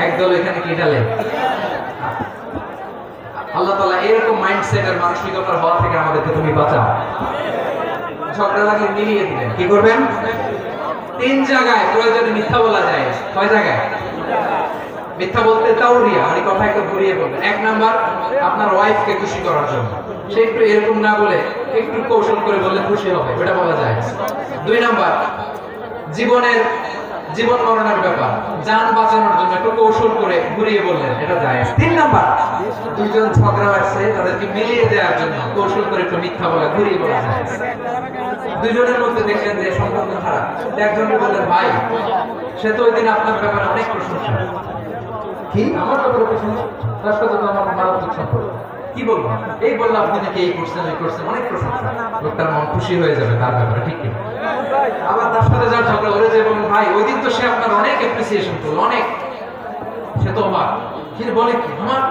[SPEAKER 1] একদল এখানে কি ঢালে? আল্লাহ তাআলা এরকম মাইন্ডসেটের মানসিকতার হওয়া থেকে আমাদেরকে তুমি বাঁচাও। ঝগড়া লাগলে মিলিয়ে দিবেন। কি করবেন? 3 জায়গায় প্রয়োজনে মিথ্যা বলা যায়। কয় জায়গায় মিথ্যা বলতে? তাওরিয়া, মানে কথা একটু ঘুরিয়ে বলবেন। 1 নাম্বার আপনার ওয়াইফকে খুশি করার জন্য, সে একটু এরকম না বলে একটু কৌশল করে বললে খুশি হবে, এটা বলা যায়। 2 নাম্বার জীবন মরণের ব্যাপার, জান বাঁচানোর জন্য একটু কৌশল করে ঘুরিয়ে বললেন, এটা যায়। 3 নাম্বার দুইজন ঝগড়া লাগছে, তাদেরকে মিলিয়ে দেওয়ার জন্য কৌশল করে একটু মিথ্যা বলা, ঘুরিয়ে বলা যায়। দুজনের মধ্যে দেখলেন যে সম্পর্ক খারাপ, একজনকে বললেন ভাই, সে তো ওই দিন আপনার ব্যাপারে অনেক প্রশংসা। কি আমার ব্যাপারে প্রশংসা? তার সাথে তো আমার মারাত্মক সম্পর্ক। কি বলবো? এই বললাম আপনি নাকি এই করছেন, ওই করছেন, অনেক প্রশংসা। লোকটার মন খুশি হয়ে যাবে তার ব্যাপারে, ঠিক কি? আবার তার সাথে যার ঝগড়া হয়ে যায় বলুন ভাই, ওই দিন তো সে আপনার অনেক অ্যাপ্রিসিয়েশন করলো, অনেক। সে তো অবাক, কিন্তু বলে কি আমার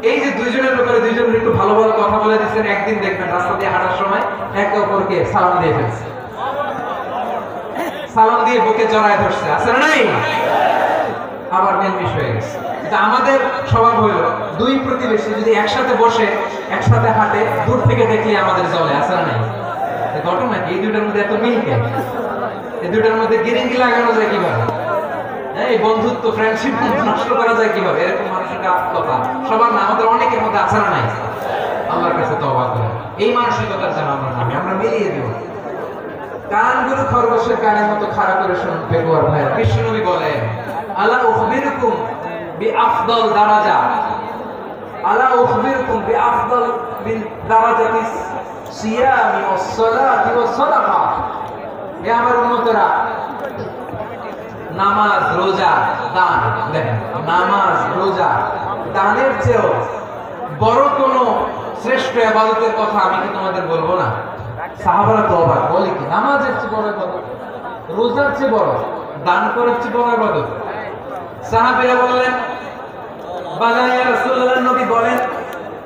[SPEAKER 1] এই যে দুইজনের ব্যাপারে দুইজনের একটু ভালো ভালো কথা বলে দিচ্ছেন, একদিন দেখবেন রাস্তা দিয়ে হাঁটার সময় একে অপরকে সালাম দিয়ে ফেলছে, সালাম দিয়ে বুকে জড়ায় ধরছে, আছে না নাই? আবার মেলমিশ হয়ে গেছে। আমাদের স্বভাব হইল দুই প্রতিবেশী যদি একসাথে বসে একসাথে হাঁটে, দূর থেকে দেখলে আমাদের জলে, আছে না নাই? ঘটনা কি? এই দুইটার মধ্যে এত মিল কেন? এই দুইটার মধ্যে গিরিঙ্গি লাগানো যায় কিভাবে? এই বন্ধুত্ব, ফ্রেন্ডশিপ নষ্ট করা যায় কিভাবে? এরকম মানসিক কথা সবার না, আমাদের অনেকের মধ্যে আছে না নাই? আল্লাহর কাছে তওবা করে এই মানসিকতার যেন আমরা মিলিয়ে দিব। কানগুলো খরগোশের কানের মতো খাড়া করে শুনুন পেকুয়ার ভাইরা। বিশ্বনবী বলেন আলা উখবিরুকুম বিআফদাল দারাজা, আলা উখবিরুকুম বিআফদাল মিন দারাজাতিস সিয়ামি ওয়াস সালাতি ওয়াস সাদাকা। হে আমার উম্মতেরা, নামাজ, রোজা, দান, দেখেন নামাজ, রোজা, দানের চেয়েও বড় কোন শ্রেষ্ঠ ইবাদতের কথা আমি কি তোমাদের বলবো না? সাহাবারা তো অবাক, বলে কি নামাজের চেয়ে বড় ইবাদত, রোজার চেয়ে বড়, দান করার চেয়ে বড় ইবাদত? সাহাবীরা বললেন বালা ইয়া রাসূলুল্লাহ। নবী বলেন,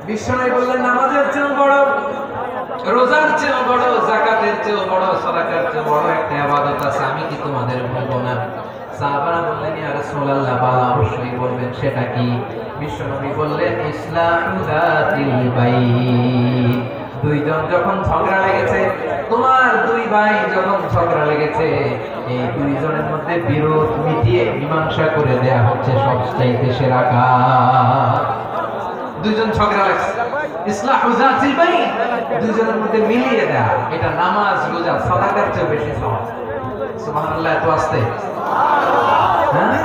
[SPEAKER 1] বিশ্বনবী বললেন নামাজের চেয়ে বড়, রোজার চেয়ে বড়, যাকাতের চেয়ে বড়, সাদাকার চেয়ে বড় একটা ইবাদত আছে, আমি কি তোমাদের বলবো না? সাহাবারা বললেন ইয়া রাসূলুল্লাহ বালা অবশ্যই বলবেন, সেটা কি? বিশ্বনবী বললেন ইসলাহু যাতিল বাইন। দুইজন যখন ঝগড়া লেগেছে, তোমার দুই ভাই যখন ঝগড়া লেগেছে, এই দুইজনের মধ্যে বিরোধ মিটিয়ে মীমাংসা করে দেয়া হচ্ছে সবচাইতে সেরা কাজ। দুইজন ঝগড়া লাগছে, ইসলাহু যাতিল বাইন, দুইজনের মধ্যে মিলিয়ে দেয়া, এটা নামাজ রোজা সাদাকার চেয়ে বেশি সওয়াব। সুবহানাল্লাহ, এত আস্তে। হ্যাঁ,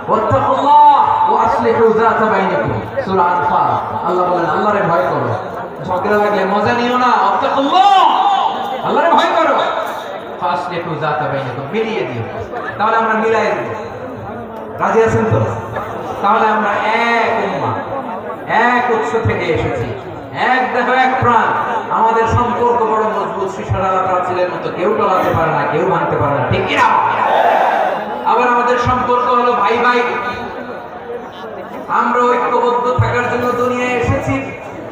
[SPEAKER 1] ওয়াত্তাকুল্লাহ ওয়া আসলিহু যাতা বাইনিকুম, সূরা আনফাল। আল্লাহ বলেন আল্লাহরে ভয় করো, ঝগড়া লাগলে মজা নিও না, ওয়াত্তাকুল্লাহ, আল্লাহরে ভয় করো, ফাসলিহু যাতা বাইনিকুম, মিলিয়ে দিও। তাহলে আমরা মিলাই দেব, রাজি আছেন তো? তাহলে আমরা এক উম্মাহ, এক উৎস থেকে এসেছি, এক দেহ এক প্রাণ। আমাদের সম্পর্ক বড় মজবুত, শিশারালা প্রাচীরের মতো, কেউ টলাতে পারে না, কেউ ভাঙতে পারে না, ঠিক কিনা? আবার আমাদের সম্পর্ক হলো ভাই ভাই। আমরা ঐক্যবদ্ধ থাকার জন্য দুনিয়ায় এসেছি।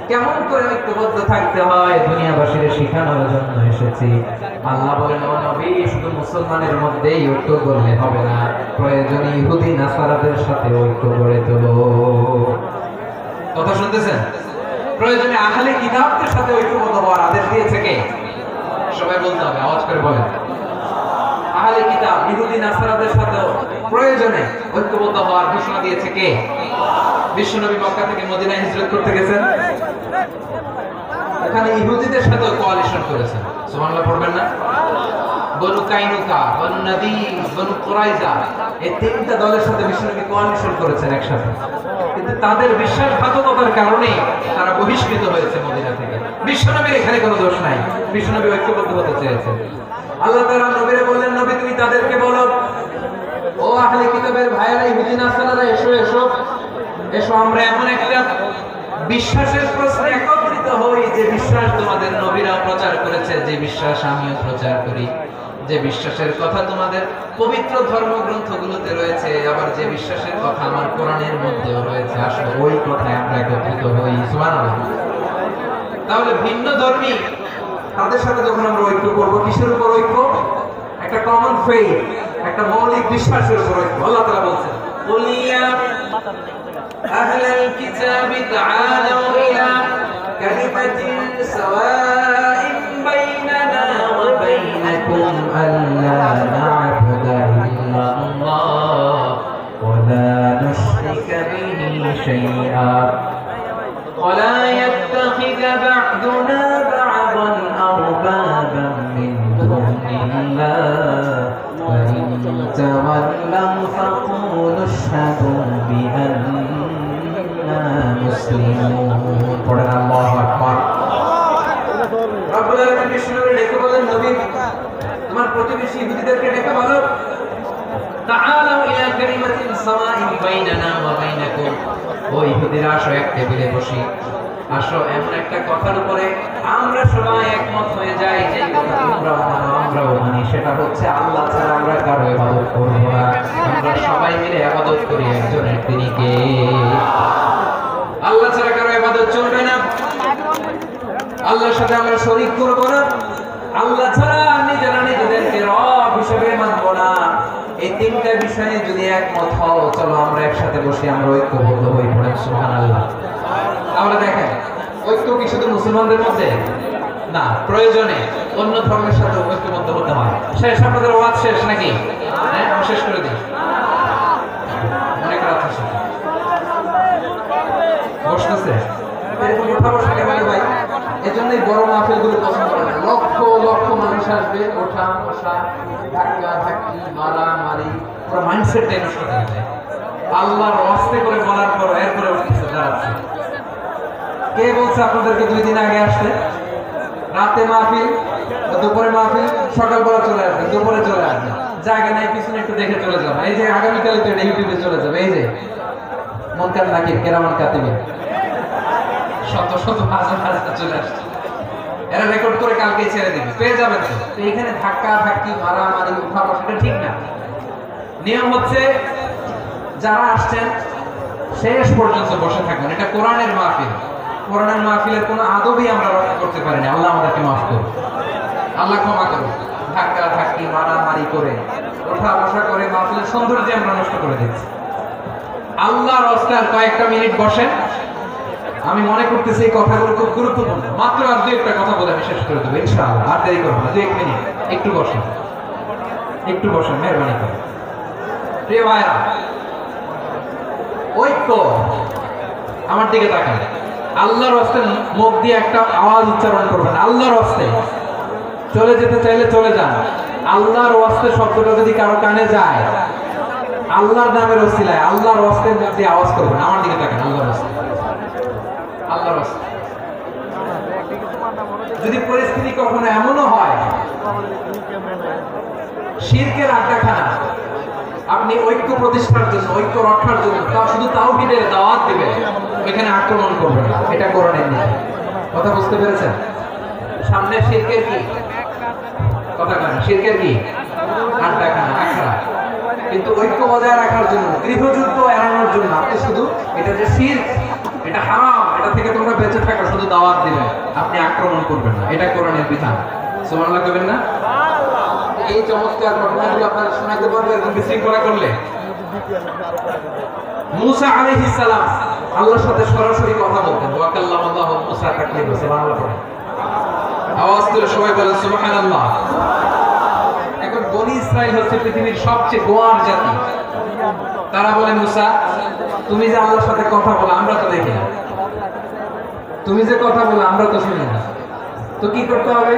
[SPEAKER 1] কেমন করে ঐক্যবদ্ধ থাকতে হয় দুনিয়াবাসীর শিখানোর জন্য এসেছি। আল্লাহ বলেন ও নবী, শুধু মুসলমানের মধ্যেই ঐক্য করলে হবে না, প্রয়োজনে ইহুদি নাসারাদের সাথে ঐক্য গড়ে তোলো। কথা শুনতেছেন? প্রয়োজনে আহলে কিতাবদের সাথে ঐক্যবদ্ধ হওয়ার আদেশ দিয়েছে কে? সবাই বলতে হবে, আওয়াজ করে বলেন। আহলে কিতাব ইহুদি নাসারাদের সাথে প্রয়োজনে ঐক্যবদ্ধ হওয়ার ঘোষণা দিয়েছে কে? বিশ্বনবী মক্কা থেকে মদিনায় হিজরত করতে গেছেন, ওখানে ইহুদিদের সাথে কোয়ালিশন করেছেন। সুবহানাল্লাহ পড়বেন না? বনু কাইনুকা, বনু নাদির, বনু কুরাইজা, এই তিনটা দলের সাথে বিশ্বনবী কোয়ালিশন করেছেন একসাথে। কিন্তু তাদের বিশ্বাসঘাতকতার কারণে তারা বহিষ্কৃত হয়েছে মদিনা থেকে। বিশ্বনবীর এখানে কোনো দোষ নাই, বিশ্বনবী ঐক্যবদ্ধ হতে চেয়েছেন। আল্লাহ তাআলা নবীরে বললেন, নবী তুমি তাদেরকে বলো, ও আহলে কিতাবের ভাইয়েরা, ইহুদি নাসারারা, এসো এসো এসো, আমরা এমন একটা বিশ্বাসের প্রশ্নে একত্রিত হই যে বিশ্বাস তোমাদের নবীরা প্রচার করেছে, যে বিশ্বাস আমিও প্রচার করি, যে বিশ্বাসের কথা তোমাদের পবিত্র ধর্মগ্রন্থগুলোতে রয়েছে, আবার যে বিশ্বাসের কথা আমার কোরআনের মধ্যেও রয়েছে, আসলে ওই কথায় আমরা একত্রিত হই। সুবহানাল্লাহ। তাহলে ভিন্ন ধর্মী তাদের সাথে যখন আমরা ঐক্য করবো, কিসের উপর ঐক্য? একটা কমন ফেইথ, একটা মৌলিক বিশ্বাসের উপর ঐক্য। আল্লাহ তাআলা বলছেন, কুল ইয়া আহলাল কিতাবি তাআলাউ ইলা কালিমাতিন সাওয়াইন বাইনানা ওয়া বাইনাকুম আল্লা না'বুদা ইল্লাল্লাহ ওয়া লা নুশরিকা বিহি শাইআ ওয়া লা ইয়াত্তাখিযা বা'দুনা বা'দান আরবাবান মিন দুনিল্লাহ ওয়া ইন তাওয়াল্লাউ ফাকুলু আশহাদু বিআন্না মুসলিমুন। পড়েন আল্লাহু আকবার। রব্বুল আলামিন বিষ্ণুকে ডেকে বলেন, নবী তোমার প্রতিবেশী ইহুদিদেরকে ডেকে বলো, তাআলাউ ইলা কালিমাতিন সাওয়াইন বাইনানা ওয়া বাইনাকুম, ও ইহুদিরা আসো এক টেবিলে বসি, আসো এমন একটা কথার উপরে আমরা সবাই একমত হয়ে যাই, যে কথা তোমরাও মানো আমরাও মানি, সেটা হচ্ছে আল্লাহ ছাড়া আমরা কারো ইবাদত করব না, আমরা সবাই মিলে ইবাদত করি একজনের, তিনি কে? আল্লাহ ছাড়া কারো ইবাদত চলবে না, আল্লাহর সাথে আমরা শরীক করব না, আল্লাহ ছাড়া নিজেরা নিজেদেরকে রব হিসেবে মানব না। এই তিনটা বিষয়ে যদি একমত হও, চলো আমরা একসাথে বসে আমরা ঐক্যবদ্ধ হই। পড়েন সুবহানাল্লাহ। তাহলে দেখেন, ঐক্য কি শুধু মুসলমানদের মধ্যে না, প্রয়োজনে অন্য ধর্মের সাথে ঐক্যবদ্ধ হতে হয়। শেষ, আপনাদের ওয়াজ শেষ নাকি? হ্যাঁ, আমি শেষ করে দিই, অনেক রাত হয়েছে, বসতেছে এরকম কথা বসা কেন ভাই? এজন্যই বড় মাহফিলগুলো পছন্দ করে না। লক্ষ লক্ষ মানুষ আসবে, ওঠা বসা, ধাক্কা ধাক্কি, মারামারি, পুরো মাইন্ডসেটটাই নষ্ট করে দেয়। আল্লাহর ওয়াস্তে করে বলার পর এরপরে উঠতেছে, দাঁড়াচ্ছে। কে বলছে আপনাদেরকে 2 দিন আগে আসতে? রাতে মাহফিল, দুপুরে মাহফিল, সকালবেলা চলে আসবেন, দুপুরে চলে আসবেন, জায়গা নাই পিছনে একটু দেখে চলে যাবেন। এই যে আগামীকালে তো ইউটিউবে চলে যাবে, এই যে মুনকার নাকির কেরামান কাতিবে শত শত হাজার হাজার চলে আসছে, এরা রেকর্ড করে কালকে ছেড়ে দিবে, পেয়ে যাবেন। তো এখানে ধাক্কা ধাক্কি, মারামারি, উঠা বসাটা ঠিক না। নিয়ম হচ্ছে যারা আসছেন শেষ পর্যন্ত বসে থাকবেন। এটা কোরআনের মাহফিল, কোরআনের মাহফিলের কোনো আদবই আমরা রক্ষা করতে পারি না। আল্লাহ আমাদেরকে মাফ করুন, আল্লাহ ক্ষমা করুন। ধাক্কা ধাক্কি, মারামারি করে ওঠা বসা করে মাহফিলের সৌন্দর্য আমরা নষ্ট করে দিচ্ছি। আল্লাহর রাস্তে আর কয়েকটা মিনিট বসেন, আমি মনে করতেছি এই কথাগুলো খুব গুরুত্বপূর্ণ। মাত্র আর দুই একটা কথা বলে আমি শেষ করে দেবো ইনশাআল্লাহ, আর দেরি করবো না। 2 মিনিট একটু বসেন, একটু বসেন, মেহরবানি করে। প্রিয় ভাইরা, ঐক্য, আমার দিকে তাকান। আল্লাহর রাস্তে মুখ দিয়ে একটা আওয়াজ উচ্চারণ করবেন, আল্লাহর রাস্তে। চলে যেতে চাইলে চলে যান। আল্লাহর রাস্তে শব্দটা যদি কারো কানে যায়, আল্লাহর নামের ওসিলায় আল্লাহর রাস্তে মুখ দিয়ে আওয়াজ করবেন। আমার দিকে তাকান, আল্লাহর রাস্তে, আল্লাহর রাস্তে। যদি পরিস্থিতি কখনো এমনও হয় শিরকের আড্ডাখানা, আপনি ঐক্য প্রতিষ্ঠার জন্য, ঐক্য রক্ষার জন্য তা শুধু তাওহীদের দাওয়াত দিবেন, এখানে আক্রমণ করবেন না। এটা কোরআনের নীতি। কথা বুঝতে পেরেছেন? সামনে শিরকের কি কথা বলেন, শিরকের কি আড্ডাখানা, আখড়া। কিন্তু ঐক্য বজায় রাখার জন্য, গৃহযুদ্ধ এড়ানোর জন্য আপনি শুধু এটা যে শিরক, এটা হারাম, এটা থেকে তোমরা বেঁচে থাকো, শুধু দাওয়াত দিবেন, আপনি আক্রমণ করবেন না। এটা কোরআনের বিধান। সুবহানাল্লাহ কইবেন না? এই চমৎকার ঘটনাগুলো আপনারা শোনাতে পারবেন এরকম বিশৃঙ্খলা করলে। মুসা আলাইহিস সালাম আল্লাহর সাথে সরাসরি কথা বলতেন। ওয়া কাল্লামাল্লাহু মুসা তাকলিমা। সুবহানাল্লাহ পড়েন, আওয়াজ তুলে সবাই বলেন সুবহানাল্লাহ। এখন বনি ইসরাইল হচ্ছে পৃথিবীর সবচেয়ে গোয়ার জাতি। তারা বলে, মুসা তুমি যে আল্লাহর সাথে কথা বলো আমরা তো দেখি না, তুমি যে কথা বলো আমরা তো শুনি না, তো কি করতে হবে?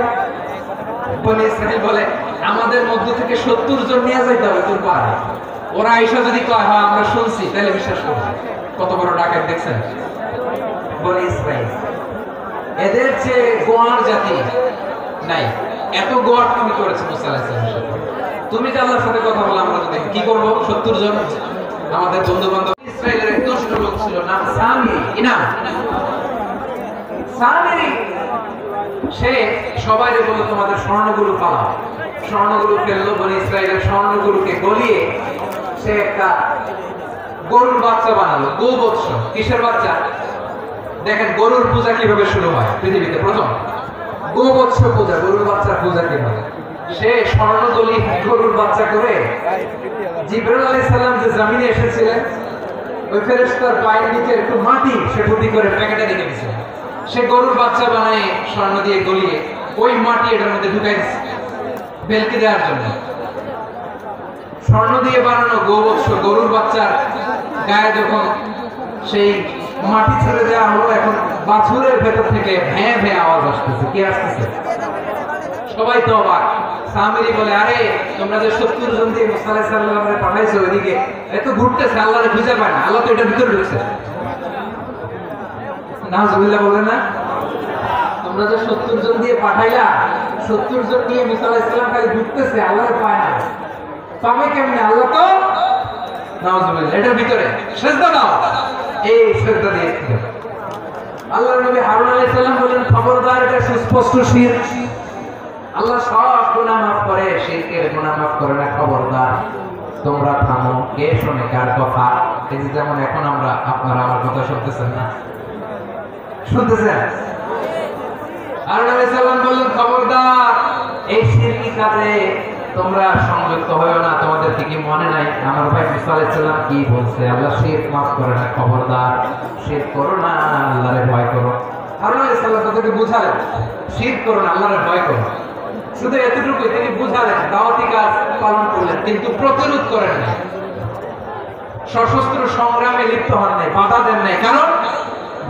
[SPEAKER 1] বনি ইসরাইল বলে, আমাদের মধ্য থেকে 70 জন নিয়ে যাইতে হবে তোর পাহাড়ে। ওরা আয়েশা যদি কয় হ্যাঁ আমরা শুনছি, তাহলে বিশ্বাস করব। কত বড় ডাকাত দেখছেন বনি ইসরাইল। এদের যে গোয়ার জাতি নাই, এত গোয়ার তুমি করেছো মুসা আলাইহিস সালামের সাথে। তুমি যে আল্লাহর সাথে কথা বলো আমরা তো দেখি, কি করব? 70 জন আমাদের বন্ধু বান্ধব। ইসরাইলের এক দুষ্ট লোক ছিল, নাম সামিরি। কি নাম? সামিরি। সে সবাই বলল তোমাদের স্বর্ণগুলো পালাও। স্বর্ণগুলো ফেললো, বনি ইসরাইলের স্বর্ণগুলোকে গলিয়ে সে একটা গরুর বাচ্চা বানালো। গোবৎস। কিসের বাচ্চা? দেখেন গরুর পূজা কিভাবে শুরু হয় পৃথিবীতে প্রথম। গোবৎস পূজা, গরুর বাচ্চার পূজা কিভাবে। সে স্বর্ণ গলিয়ে গরুর বাচ্চা করে জিবরাইল আলাইহিস সালাম যে জমিনে এসেছিলেন, ওই ফেরেশতার পায়ের নিচে একটু মাটি সে বুদ্ধি করে প্যাকেটে রেখে দিয়েছে। সে গরুর বাচ্চা বানায় স্বর্ণ দিয়ে গলিয়ে ওই মাটি এটার মধ্যে ঢুকাই দিচ্ছে বেলকি দেওয়ার জন্য। স্বর্ণ দিয়ে বানানো গোবৎস গরুর বাচ্চার গায়ে যখন সেই মাটি ছেড়ে দেওয়া হলো, এখন বাছুরের ভেতর থেকে ভ্যাঁ ভ্যাঁ আওয়াজ আসতেছে। কি আসতেছে? সবাই তো অবাক। সামিরি বলে, আরে তোমরা যে 70 জন দিয়ে মুসা আলাইহিস সালামকে পাঠাইছো ওইদিকে, এত ঘুরতেছে, আল্লাহরে খুঁজে পায় না, আল্লাহ তো এটার ভিতরে ঢুকছে। নাউজুবিল্লাহ বলে না? তোমরা যে 70 জন দিয়ে পাঠাইলা, 70 জন দিয়ে মুসা আলাইহিস সালাম খালি ঘুরতেছে, আল্লাহরে পায় না। পাবে কেমনে? আল্লাহ তো নাউজুবিল্লাহ এটার ভিতরে। সিজদা দাও। এই সিজদা দিয়ে আল্লাহর নবী হারুন আলাইহিস সালাম বলেন, খবরদার, এটা সুস্পষ্ট শিরক। আল্লাহ সব গুনাহ মাফ করে, শিরকের গুনাহ মাফ করে না। খবরদার, তোমরা থামো। কে শোনে কার কথা? এই যে যেমন এখন আপনারা আমার কথা শুনতেছেন না, শুনতেছেন? হারুন আলাইহিস সালাম বললেন, খবরদার, এই শিরকি কাজে তোমরা সংযুক্ত হয়ো না। তোমাদের কি মনে নাই আমার ভাই মুসা আলাইহিস সালাম কি বলছে? আল্লাহ শিরক মাফ করে না। খবরদার, শিরক করো না, আল্লাহরে ভয় করো। হারুন আলাইহিস সালাম তাদেরকে বুঝালেন, শিরক করো না, আল্লাহরে ভয় করো। শুধু এতটুকু তিনি বুঝালেন, দাওয়াতি কাজ পালন করলেন, কিন্তু প্রতিরোধ করেন না, সশস্ত্র সংগ্রামে লিপ্ত হন নাই, বাধা দেন নাই। কারণ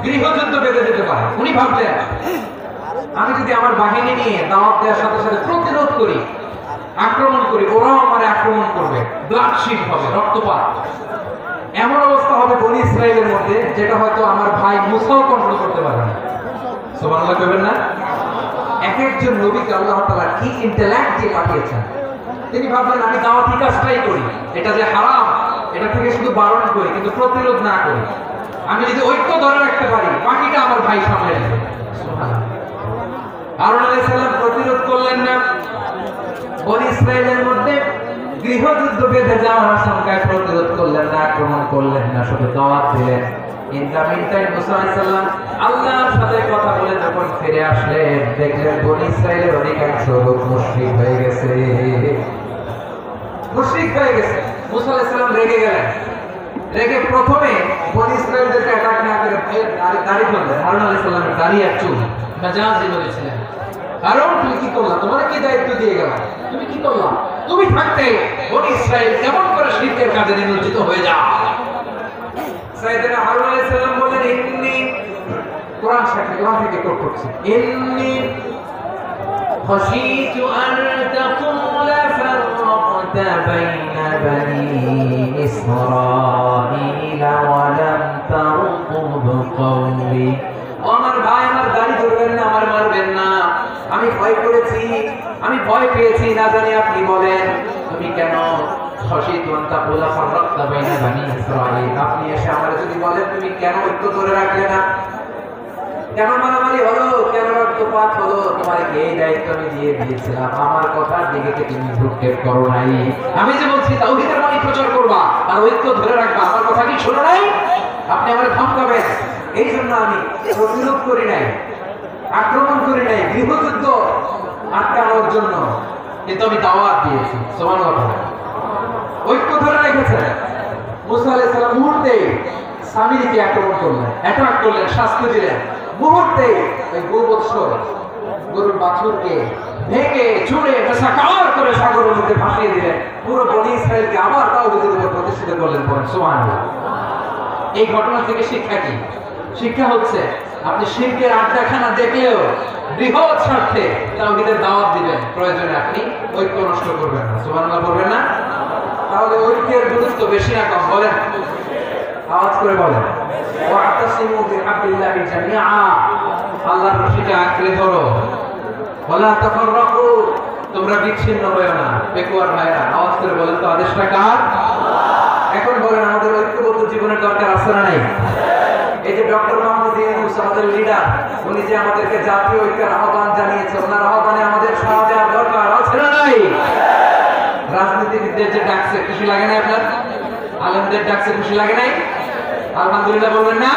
[SPEAKER 1] গৃহযুদ্ধ বেঁধে যেতে পারে। উনি ভাবলেন, আমি যদি আমার বাহিনী নিয়ে দাওয়াত দেওয়ার সাথে সাথে প্রতিরোধ করি, আক্রমণ করি, ওরাও আমার আক্রমণ করবে, ব্লাডশিট হবে, রক্তপাত। এমন অবস্থা হবে বনি ইসরাইলের মধ্যে, যেটা হয়তো আমার ভাই মুসাও কন্ট্রোল করতে পারবে না। সুবহানাল্লাহ কইবেন না? এক একজন নবীকে আল্লাহ তাআলা কি ইন্টেলেক্ট দিয়ে পাঠিয়েছেন। তিনি ভাবলেন, আমি দাওয়াতি কাজটাই করি, এটা যে হারাম এটা থেকে শুধু বারণ করি, কিন্তু প্রতিরোধ না করি। আমি যদি ঐক্য ধরে রাখতে পারি, বাকিটা আমার ভাই সামলে নেবে। সুবহানাল্লাহ। হারুন আলাইহিস সালাম প্রতিরোধ করলেন না। বনি ইসরাইলের মধ্যে গৃহযুদ্ধ বেঁধে যাওয়ার আশঙ্কায় প্রতিরোধ করলেন না, আক্রমণ করলেন না, শুধু দাওয়াত দিলেন। ইন দ্য মিনটাইম মুসা আলাইহিস সালাম আল্লাহর সাথে কথা বলে যখন ফিরে আসলেন, দেখলেন বনি ইসরাইলের অধিকাংশ লোক মুশরিক হয়ে গেছে। মুশরিক হয়ে গেছে। মুসা আলাইহিস সালাম রেগে গেলেন। রেগে প্রথমে বনি ইসরাঈলদেরকে অ্যাটাক না করে দাড়ি ধরলেন। হারুন আলাইহিস সালামের দাড়ি আর চুল মেজাজি বলেছিলেন, হারুন তুমি কি করলা? তোমার কি দায়িত্ব দিয়ে গেলাম? তুমি কি করলা? তুমি থাকতে বনি ইসরাঈল কেমন করে শিরকের কাজে নিমজ্জিত হয়ে যায়? সাইয়েদনা হারুন আলাইহিস সালাম বললেন, ইন্নী কোরআন থেকে কোট করছি, ইন্নী خشيت أن تقول فرقت بين بني إسرائيل ولم ترقب قولي। আমার ভাই আমার দাড়ি ধরবেন না, আমার মারবেন না। আমি ভয় করেছি, আমি ভয় পেয়েছি, না জানি আপনি বলেন তুমি কেন خشيت أن تقول فرقت بين بني إسرائيل। আপনি এসে আমার যদি বলেন তুমি কেন ঐক্য ধরে রাখলে না, কেন মারামারি হলো, কেন রক্তপাত হলো, তোমার এই দায়িত্ব আমি দিয়ে দিয়েছিলাম, আমার কথার দিকে তুমি ভ্রুক্ষেপ করো নাই। আমি যে বলছি তাওহীদের বাণী প্রচার করবা আর ঐক্য ধরে রাখবা, আমার কথা কি শোনো নাই? আপনি আমাকে ধমকাবেন, এই জন্য আমি প্রতিরোধ করি নাই, আক্রমণ করি নাই, গৃহযুদ্ধ আটকানোর জন্য, কিন্তু আমি দাওয়াত দিয়েছি। সুবহানাল্লাহ। ঐক্য ধরে রেখেছেন। মুসা আলাইহিস সালাম মুহূর্তে সামিরীকে আক্রমণ করলেন, অ্যাটাক করলেন, শাস্তি দিলেন। মুহূর্তে ওই গোবৎস গরুর বাছুরকে ভেঙে চুড়ে মেসাকার করে সাগরের মধ্যে ভাসিয়ে দিলেন। পুরো বনি ইসরাইলকে আবার তাওহীদের উপর প্রতিষ্ঠিত করলেন। সুবহানাল্লাহ। এই ঘটনা থেকে শিক্ষা কি? শিক্ষা হচ্ছে আপনি শিরকের আড্ডাখানা দেখলেও বৃহৎ স্বার্থে তাওহীদের দাওয়াত দিবেন, প্রয়োজনে আপনি ঐক্য নষ্ট করবেন না। সুবহানাল্লাহ বলবেন না? তাহলে ঐক্যের গুরুত্ব বেশি না কম বলেন? আওয়াজ করে বলেন, ওয়াতাসিমু বিহাবলিল্লাহি জামিআ। আল্লাহর রশিকে আঁকড়ে ধরো, ওয়ালা তাফাররাকু, তোমরা বিচ্ছিন্ন হয়ো না। বেকুয়ার ভাইরা আওয়াজ করে বলেন তো আদেশটা কার? এখন বলেন আমাদের ঐক্যবদ্ধ জীবনের দরকার আছে না নাই? এই যে ডক্টর মোহাম্মদ ইউনূস আমাদের লিডার, উনি যে আমাদেরকে জাতীয় ঐক্যের আহ্বান জানিয়েছে, ওনার আহ্বানে আমাদের সাড়া দেওয়ার দরকার আছে না নাই? রাজনীতিবিদদের যে ডাকছে খুশি লাগে না আপনার? আলেমদের ডাকছে খুশি লাগে নাই? আলহামদুলিল্লাহ বলবেন না?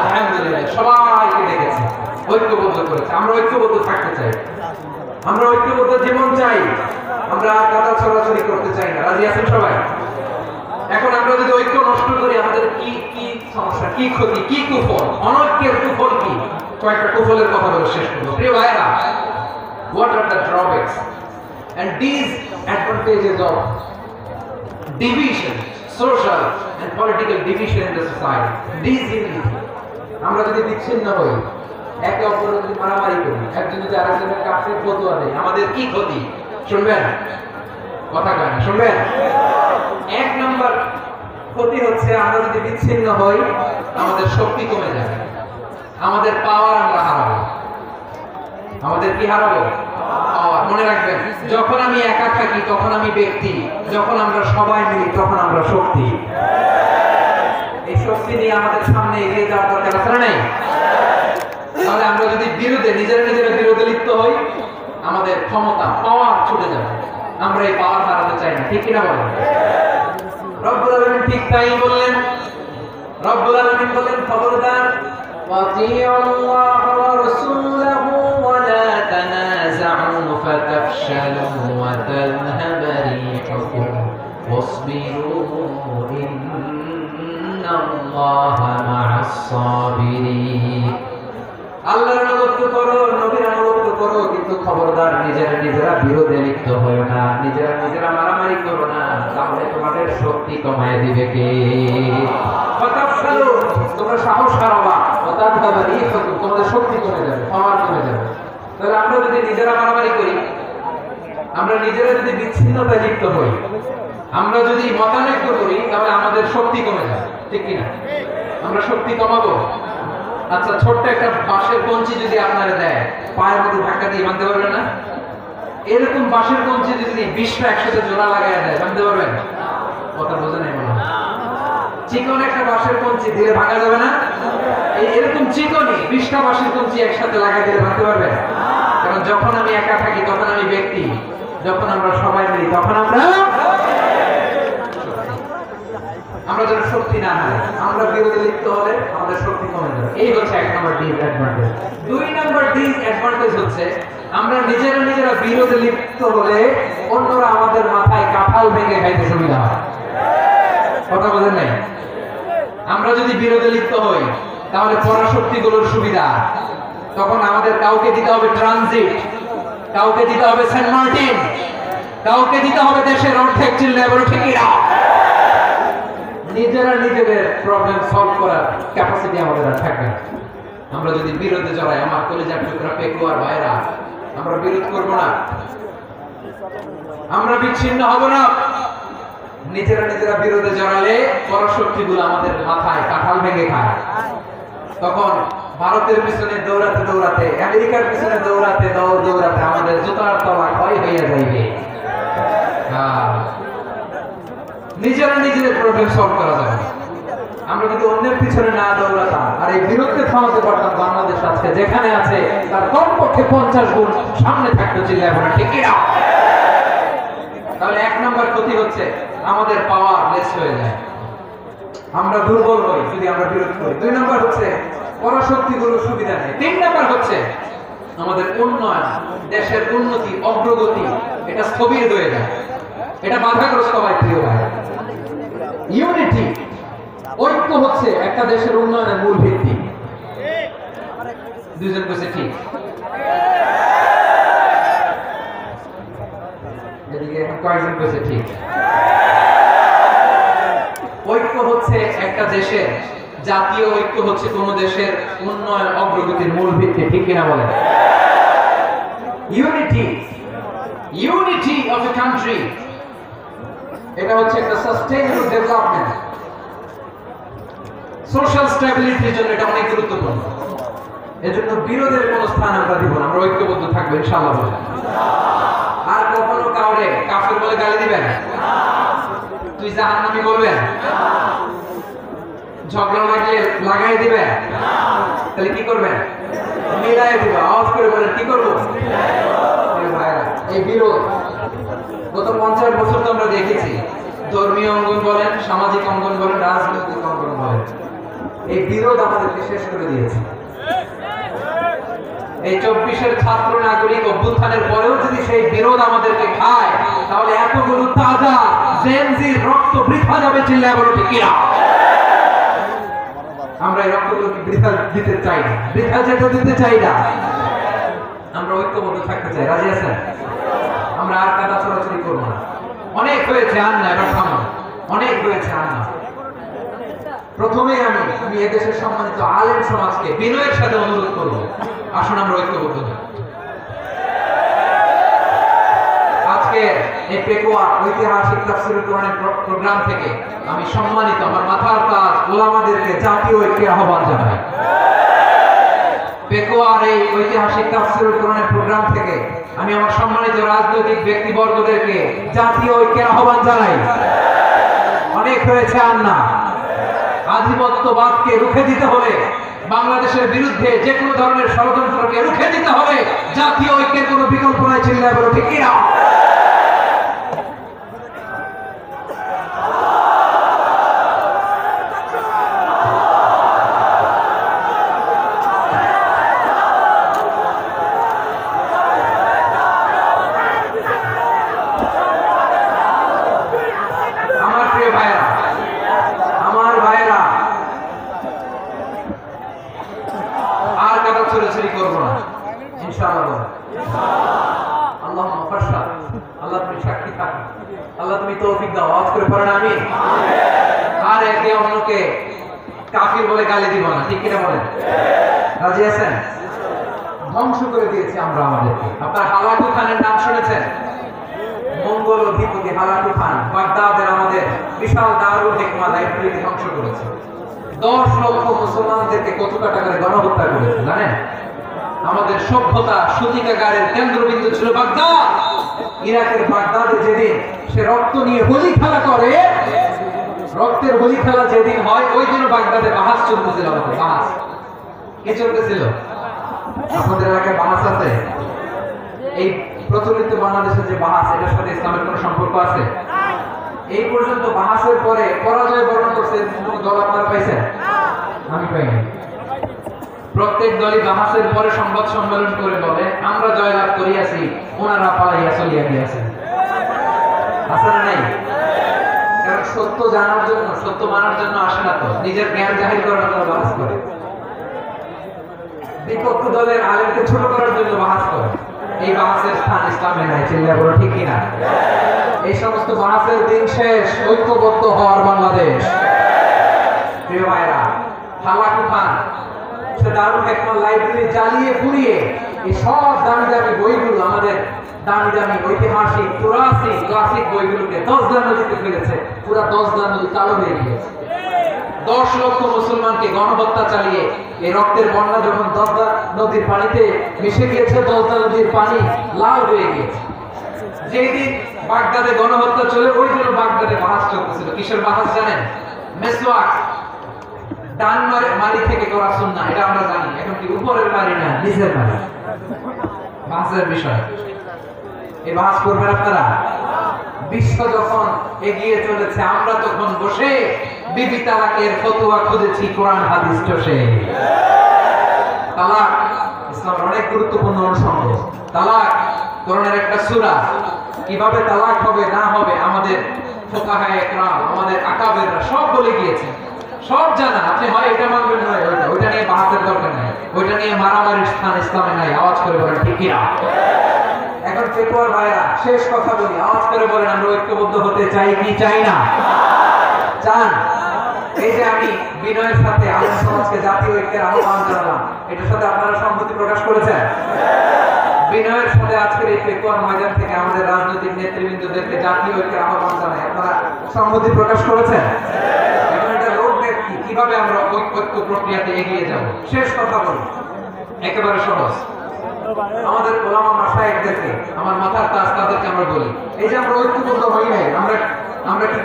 [SPEAKER 1] আলহামদুলিল্লাহ। সবাইকে ডেকেছে, ঐক্যবদ্ধ করেছে। আমরা ঐক্যবদ্ধ থাকতে চাই, আমরা ঐক্যবদ্ধ জীবন চাই, আমরা কাদা ছড়াছড়ি করতে চাই না। রাজি আছেন সবাই? এখন আমরা যদি ঐক্য নষ্ট করি আমাদের কি কি সমস্যা, কি ক্ষতি, কি কুফল? অনৈক্যের কুফল কি? কয়েকটা কুফলের কথা বলে শেষ করব। প্রিয় ভাইরা, what are the drawbacks and disadvantages of division, social and political division in the society? Disunity, আমরা যদি বিচ্ছিন্ন হই, একে অপরের যদি মারামারি করি, একজন যদি আরেকজনের কাছে ফতোয়া দেয়, আমাদের কি ক্ষতি? শুনবেন কথা কয় না? শুনবেন? এক নম্বর ক্ষতি হচ্ছে আমরা যদি বিচ্ছিন্ন হই, আমাদের শক্তি কমে যাবে, আমাদের পাওয়ার আমরা হারাবো। আমাদের কি হারাবো? পাওয়ার। মনে রাখবেন, যখন আমি একা থাকি তখন আমি ব্যক্তি, যখন আমরা সবাই মিলি তখন আমরা শক্তি। এই শক্তি নিয়ে আমাদের সামনে এগিয়ে যাওয়ার দরকার আছে না নাই? তাহলে আমরা যদি নিজেরা বিরোধে লিপ্ত হই, আমাদের ক্ষমতা, পাওয়ার ছুটে যাবে। আমরা এই পাওয়ার হারাতে চাই না, ঠিক কিনা বলেন? রব্বুল আলামিন ঠিক তাই বললেন। রব্বুল আলামিন বলেন, খবরদার, ওয়াতিউল্লাহ ওয়া রাসূলাহু ওয়া লা তানাযাউ ফাতাফশালু ওয়া তাযহাবা রিহুকুম ওয়াসবিরু ইন্নাল্লাহা মা'আস সাবিরিন। আল্লাহর আনুগত্য করো, নবীর আনুগত্য করো, কিন্তু খবরদার নিজেরা বিরোধে লিপ্ত হয়ো না, নিজেরা মারামারি করো না, তাহলে তোমাদের শক্তি কমায় দিবে কে? ফাতাফশালু, তোমরা সাহস হারাবা, ওয়া তাযহাবা রিহুকুম, তোমাদের শক্তি কমে যাবে, পাওয়ার কমে যাবে। তাহলে আমরা যদি নিজেরা মারামারি করি, আমরা নিজেরা যদি বিচ্ছিন্নতায় লিপ্ত হই, আমরা যদি মতানৈক্য করি, তাহলে আমাদের শক্তি কমে যাবে, ঠিক কিনা? আমরা শক্তি কমাবো। আচ্ছা, ছোট্ট একটা বাঁশের কঞ্চি যদি আপনারা দেয়, পায়ের মধ্যে ধাক্কা দিয়ে ভাঙতে পারবেন না? এরকম বাঁশের কঞ্চি যদি 20টা একসাথে জোড়া লাগায় দেয়, ভাঙতে পারবেন? কথা বোঝা নেই মনে হয়। চিকন একটা বাঁশের কঞ্চি দিলে ভাঙা যাবে না? এরকম চিকনই 20টা বাঁশের কঞ্চি একসাথে লাগাই দিলে ভাঙতে পারবেন? কারণ যখন আমি একা থাকি তখন আমি ব্যক্তি, যখন আমরা সবাই মিলি তখন আমরা যেন শক্তি না হারাই। আমরা বিরোধে লিপ্ত হলে আমাদের শক্তি কমে যাবে। এই হচ্ছে এক নম্বর ডিসঅ্যাডভান্টেজ। 2 নম্বর ডিসঅ্যাডভান্টেজ হচ্ছে আমরা নিজেরা বিরোধে লিপ্ত হলে অন্যরা আমাদের মাথায় কাঁঠাল ভেঙে খাইতে সুবিধা হয়। কথা বলেন নাই? আমরা যদি বিরোধে লিপ্ত হই তাহলে পরাশক্তিগুলোর সুবিধা, তখন আমাদের কাউকে দিতে হবে ট্রানজিট, কাউকে দিতে হবে সেন্ট মার্টিন, কাউকে দিতে হবে দেশের অর্ধেক চিল্লায় বলো ঠিকই না। নিজেরা নিজেদের প্রবলেম সলভ করার ক্যাপাসিটি আমাদের আর থাকবে না। আমরা যদি বিরোধে জড়াই, আমার কলেজার টুকরা পেকুয়ার ভাইরা, আমরা বিরোধ করব না, আমরা বিচ্ছিন্ন হব না। নিজেরা বিরোধে জড়ালে পরাশক্তিগুলো আমাদের মাথায় কাঁঠাল ভেঙে খায়। তখন ভারতের পিছনে দৌড়াতে, আমেরিকার পিছনে দৌড়াতে আমাদের জুতার তলা ক্ষয় হইয়া যাইবে। নিজেদের প্রবলেম সলভ করা যাবে। আমরা যদি অন্যের পিছনে না দৌড়াতাম আর এই বিরুদ্ধে থামাতে পারতাম, বাংলাদেশ আজকে যেখানে আছে তার কমপক্ষে 50 গুণ সামনে থাকতো। চিল্লায় বলে ঠিক না? তাহলে 1 নম্বর ক্ষতি হচ্ছে আমাদের পাওয়ার লেস হয়ে যায়, আমরা দুর্বল হই যদি আমরা বিরোধ করি। 2 নম্বর হচ্ছে পরাশক্তিগুলোর সুবিধা নেই। 3 নম্বর হচ্ছে আমাদের উন্নয়ন, দেশের উন্নতি, অগ্রগতি এটা স্থবির হয়ে যায়, এটা বাধাগ্রস্ত হয়। প্রিয় ভাই, ইউনিটি, ঐক্য হচ্ছে একটা দেশের উন্নয়নের মূল ভিত্তি। দুইজন বলছে ঠিক, এদিকে কয়েকজন বলছে ঠিক। ঐক্য হচ্ছে একটা দেশের, জাতীয় ঐক্য হচ্ছে কোন দেশের উন্নয়ন অগ্রগতির মূল ভিত্তি, ঠিক কিনা বলেন? ইউনিটি অফ এ কান্ট্রি, এটা হচ্ছে একটা সাস্টেইনেবল ডেভেলপমেন্ট, সোশ্যাল স্ট্যাবিলিটির জন্য এটা অনেক গুরুত্বপূর্ণ। এজন্য বিরোধের কোনো স্থান আমরা দিব না, আমরা ঐক্যবদ্ধ থাকবো ইনশাআল্লাহ। আর কখনো কাউরে কাফের বলে গালি দিবেন, তুই জাহান্নামী বলবেন, ঝগড়া লাগলে লাগাই দিবেন, তাহলে কি করবেন? মিলাই দিবেন। আওয়াজ করে বলেন কি করবো? এই বিরোধ গত 50 বছর তো আমরা দেখেছি, ধর্মীয় অঙ্গন বলেন, সামাজিক অঙ্গন বলেন, রাজনৈতিক অঙ্গন বলেন, এই বিরোধ আমাদেরকে শেষ করে দিয়েছে। এই 24-এর ছাত্র নাগরিক অভ্যুত্থানের পরেও যদি সেই বিরোধ আমাদেরকে খায়, তাহলে এতগুলো তাজা জেনজির রক্ত বৃথা যাবে। চিল্লায় বলো ঠিক কিনা? আমরা এই রক্তগুলোকে বৃথা দিতে চাই না, বৃথা যেতে দিতে চাই না। আমরা ঐক্যবদ্ধ থাকতে চাই। রাজি আছেন? আমরা আর কাদা ছড়াছড়ি করবো না। অনেক হয়েছে, আর না, এবার থামো। অনেক হয়েছে, আর না। প্রথমেই আমি এদেশের সম্মানিত আলেম সমাজকে বিনয়ের সাথে অনুরোধ করবো, আসুন আমরা ঐক্যবদ্ধ হই। আজকে এই পেকুয়া ঐতিহাসিক তাফসীরুল কোরআনের প্রোগ্রাম থেকে আমি সম্মানিত আমার মাথার তাজ ওলামাদেরকে জাতীয় ঐক্যের আহ্বান জানাই। পেকুয়ার এই ঐতিহাসিক তাফসীরুল কোরআনের প্রোগ্রাম থেকে আমি আমার সম্মানিত রাজনৈতিক ব্যক্তিবর্গদেরকে জাতীয় ঐক্যের আহ্বান জানাই। অনেক হয়েছে, আর না। আধিপত্যবাদকে রুখে দিতে হলে, বাংলাদেশের বিরুদ্ধে যে কোনো ধরনের ষড়যন্ত্রকে রুখে দিতে হবে, জাতীয় ঐক্যের কোনো বিকল্প নাই। চিল্লায় বলো ঠিক কিনা? আমার প্রিয় ভাইরা, আর কাদা ছড়াছড়ি করবো না ইনশাআল্লাহ। আল্লাহুম্মা ফাশহাদ, আল্লাহ তুমি সাক্ষী থাকো, আল্লাহ তুমি তৌফিক দাও। আওয়াজ করে পড়েন আমিন। আর একে অন্যকে কাফির বলে গালি দিব না, ঠিক কিনা বলেন? রাজি আছেন? ধ্বংস করে দিয়েছি আমরা আমাদেরকে। আপনার হালাকু খানের নাম শুনেছেন? মঙ্গল অধিপতি হালাকু খান বাগদাদের আমাদের বিশাল দারুল হিকমা লাইব্রেরি ধ্বংস করেছে। 10 লক্ষ মুসলমানদেরকে কতটা টাকার গণহত্যা করেছে জানেন? আমাদের সভ্যতা সূতিকাগারের কেন্দ্রবিন্দু ছিল বাগদাদ। ইরাকের বাগদাদে যেদিন সে রক্ত নিয়ে হোলি খেলা করে, রক্তের হোলি খেলা যেদিন হয়, ওই দিন বাগদাদে বাহাস চলতেছিল। বাহাস কি চলতেছিল? আপনাদের এলাকায় বাহাস আছে? এই প্রচলিত বাংলাদেশের যে বাহাস, এটার সাথে ইসলামের কোনো সম্পর্ক আছে? এই পর্যন্ত বাহাসের পরে পরাজয় বরণ করছে দল আপনারা পাইছেন? আমি পাইনি। প্রত্যেক দলই বাহাসের পরে সংবাদ সম্মেলন করে বলে আমরা জয়লাভ করিয়াছি, ওনারা পালাইয়া চলিয়া গিয়াছেন। আছে না নাই? কারণ সত্য জানার জন্য, সত্য মানার জন্য আসে না, তো নিজের জ্ঞান জাহির করার জন্য বাহাস করে, বিপক্ষ দলের আলেমকে ছোট করার জন্য বাহাস করে। এই বাহাসের স্থান ইসলামে নাই, চিল্লায় বলো ঠিক কিনা? এই সমস্ত বাহাসের দিন শেষ, ঐক্যবদ্ধ হওয়ার বাংলাদেশ। প্রিয় ভাইরা, হালাকু খান সে দারুল হিকমত লাইব্রেরি জ্বালিয়ে পুড়িয়ে এই সব দামি দামি বইগুলো, আমাদের দামি দামি ঐতিহাসিক তুরাসিক ক্লাসিক বইগুলোকে দজলা নদীতে ফেলেছে। পুরা দজলা নদী কালো হয়ে গিয়েছে। 10 লক্ষ মুসলমানকে গণহত্যা চালিয়ে এই রক্তের বন্যা যখন দজলা নদীর পানিতে মিশে গিয়েছে, দজলা নদীর পানি লাল হয়ে গিয়েছে। যেদিন বাগদাদে গণহত্যা চলে, ওই দিন বাগদাদে বাহাস চলতেছিল। কিসের বাহাস জানেন? মেসওয়াক, ডান মারি থেকে করা সুন্নাহ, এটা আমরা জানি। এখন কি উপরের মারি না, নিচের মারি? বাহাসের বিষয়। এই বাহাস করবেন আপনারা। বিশ্ব যখন এগিয়ে চলেছে, আমরা তখন বসে বিবি তালাকের ফতোয়া খুঁজেছি কোরআন হাদিস চষে। তালাক ইসলামের অনেক গুরুত্বপূর্ণ অনুষঙ্গ। তালাক কোরআনের একটা সূরা। কিভাবে তালাক হবে না হবে আমাদের ফুকাহায়ে ইকরাম, আমাদের আকাবেররা সব বলে গিয়েছে, সব জানা। আপনি হয় এটা মানবেন, নয় ওইটা। ওইটা নিয়ে বাহাসের দরকার নাই, ওইটা নিয়ে মারামারির স্থান ইসলামে নাই। আওয়াজ করে বলেন ঠিক কিনা? এখন পেটোয়ার ভাইরা, শেষ কথা বলি, আওয়াজ করে বলেন আমরা ঐক্যবদ্ধ হতে চাই কি চাই না? চান? এই যে আমি বিনয়ের সাথে আলেম সমাজকে জাতীয় ঐক্যের আহ্বান জানালাম, এটার সাথে আপনারা সম্মতি প্রকাশ করেছেন? বিনয়ের সাথে আজকের এই পেটোয়ার ময়দান থেকে আমাদের রাজনৈতিক নেতৃবৃন্দদেরকে জাতীয় ঐক্যের আহ্বান জানাই, আপনারা সম্মতি প্রকাশ করেছেন? এখন এটা রোডম্যাপ কি, কিভাবে আমরা ঐক্য প্রক্রিয়াতে এগিয়ে যাব? শেষ কথা বলি, একেবারে সহজ। আমাদের ওলামা মাশায়েখদেরকে, আমার মাথার তাজ তাদেরকে আমরা বলি, এই যে আমরা ঐক্যবদ্ধ হই নাই, আমরা কি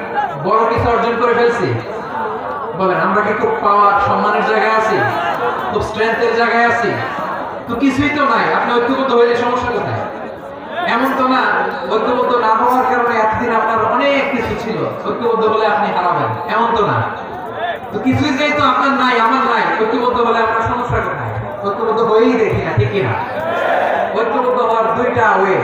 [SPEAKER 1] বড় কিছু অর্জন করে ফেলছি? বলেন, আমরা কি খুব পাওয়ার সম্মানের জায়গায় আছি? খুব স্ট্রেংথের জায়গায় আছি? তো কিছুই তো নাই। আপনি ঐক্যবদ্ধ হইলে সমস্যা কোথায়? এমন তো না ঐক্যবদ্ধ না হওয়ার কারণে এতদিন আপনার অনেক কিছু ছিল, ঐক্যবদ্ধ হলে আপনি হারাবেন, এমন তো না। তো কিছুই যেহেতু আপনার নাই, আমার নাই, ঐক্যবদ্ধ হলে আপনার সমস্যা কোথায়? ঐক্যবদ্ধ হয়েই দেখি না, ঠিক কিনা? ঐক্যবদ্ধ হওয়ার দুইটা ওয়ে।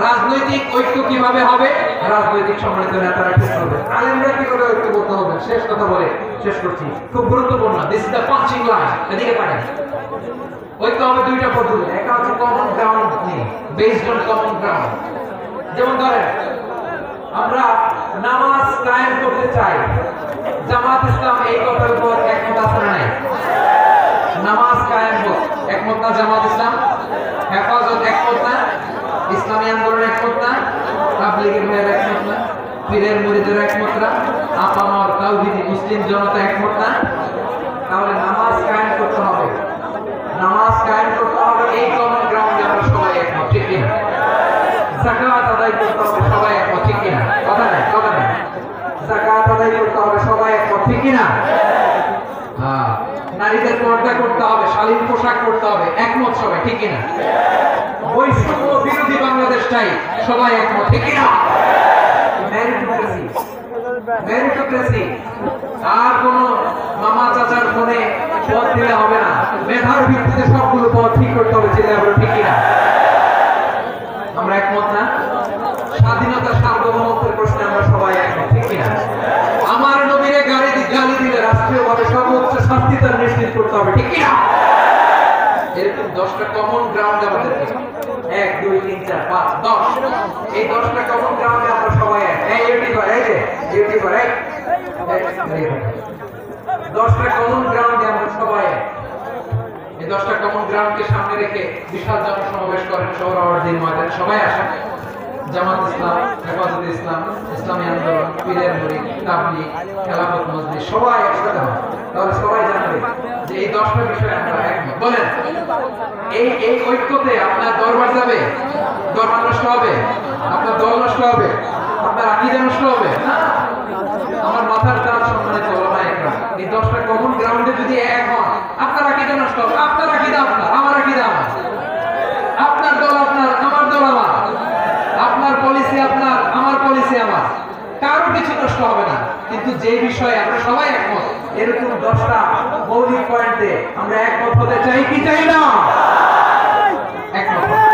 [SPEAKER 1] রাজনৈতিক ঐক্য কিভাবে হবে? রাজনৈতিক সম্মানিত নেতারা ঠিক করবে। আলেমরা কিভাবে ঐক্যবদ্ধ হবে? শেষ কথা বলে শেষ করছি, খুব গুরুত্বপূর্ণ। This is the punching line. এদিকে তাকান। ঐক্য হবে দুইটা পদ্ধতি। একটা হচ্ছে কমন গ্রাউন্ড নিয়ে, বেসড অন কমন গ্রাউন্ড। যেমন ধরেন, আমরা নামাজ কায়েম করতে চাই, জামাত ইসলাম এই কথার উপর একমত আছে না নাই? নামাজ কায়েম হোক, একমত না জামাত ইসলাম? হেফাজত একমত না? ইসলামী আন্দোলন একমত না? তাবলীগের ভাইয়ের একমত না? পীরের মুরিদের একমত না? আপামর তাওহীদি মুসলিম জনতা একমত না? তাহলে নামাজ কায়েম করতে হবে। নামাজ কায়েম করতে হবে এই কমন গ্রাউন্ডে আমরা সবাই একমত, ঠিক কিনা? যাকাত আদায় করতে হবে সবাই একমত, ঠিক কিনা? কথা নাই, কথা নাই। যাকাত আদায় করতে হবে সবাই একমত, ঠিক কিনা? হ্যাঁ। নারীদের পর্দা করতে হবে, শালীন পোশাক করতে হবে, একমত সবাই, ঠিক কিনা? বৈষম্য বিরোধী বাংলাদেশ চাই, সবাই একমত, ঠিক কিনা? মেরিটোক্রেসি, আর কোন মামা চাচার ফোনে পদ দিলে হবে না, মেধার ভিত্তিতে সবগুলো পদ ঠিক করতে হবে, চিন্তা করো, ঠিক কিনা? আমরা একমত না? স্বাধীনতা সার্বভৌমত্বের প্রশ্নে আমরা সবাই একমত, ঠিক কিনা? আমার নবীরে গালি দিলে রাষ্ট্রীয়ভাবে সর্বোচ্চ শাস্তি তার নিশ্চিত করতে হবে, ঠিক কিনা? এরকম 10টা কমন গ্রাউন্ড আমাদের, 1 2 3 4 5 10, এই 10টা কমন গ্রাউন্ডে আমরা সবাই এই ইউটিউবার, এই যে ইউটিউবার, এই 10টা কমন গ্রাউন্ডে আমরা সবাই, এই 10টা কমন গ্রাউন্ডকে সামনে রেখে বিশাল জনসমাবেশ করেন সোহরাওয়ার্দীর ময়দানে। সবাই আসেন, জামাত ইসলাম, হেফাজতে ইসলাম, ইসলামী আন্দোলন, পীরের মুরিদ, তাবলীগ, খেলাফত মজলিস, সবাই একসাথে হয়। তাহলে সবাই জানবে যে এই 10টা বিষয়ে আমরা একমত। বলেন, এই ঐক্যতে আপনার দরবার যাবে? দরবার নষ্ট হবে? আপনার দল নষ্ট হবে? আপনার আকীদা নষ্ট হবে? না। আমার মাথার তাজ সম্মানিত ওলামা একরাম, এই 10টা কমন গ্রাউন্ডে যদি এক হন, আপনার আকীদা নষ্ট হবে। আপনার আকীদা আপনার, আমার আকীদা আমার। আপনার দল আপনার, আমার দল আমার। আপনার পলিসি আপনার, আমার পলিসি আমার। কারো কিছু নষ্ট হবে না। কিন্তু যে বিষয়ে আমরা সবাই একমত, এরকম 10টা মৌলিক পয়েন্টে আমরা একমত হতে চাই কি চাই না? একমত হতে।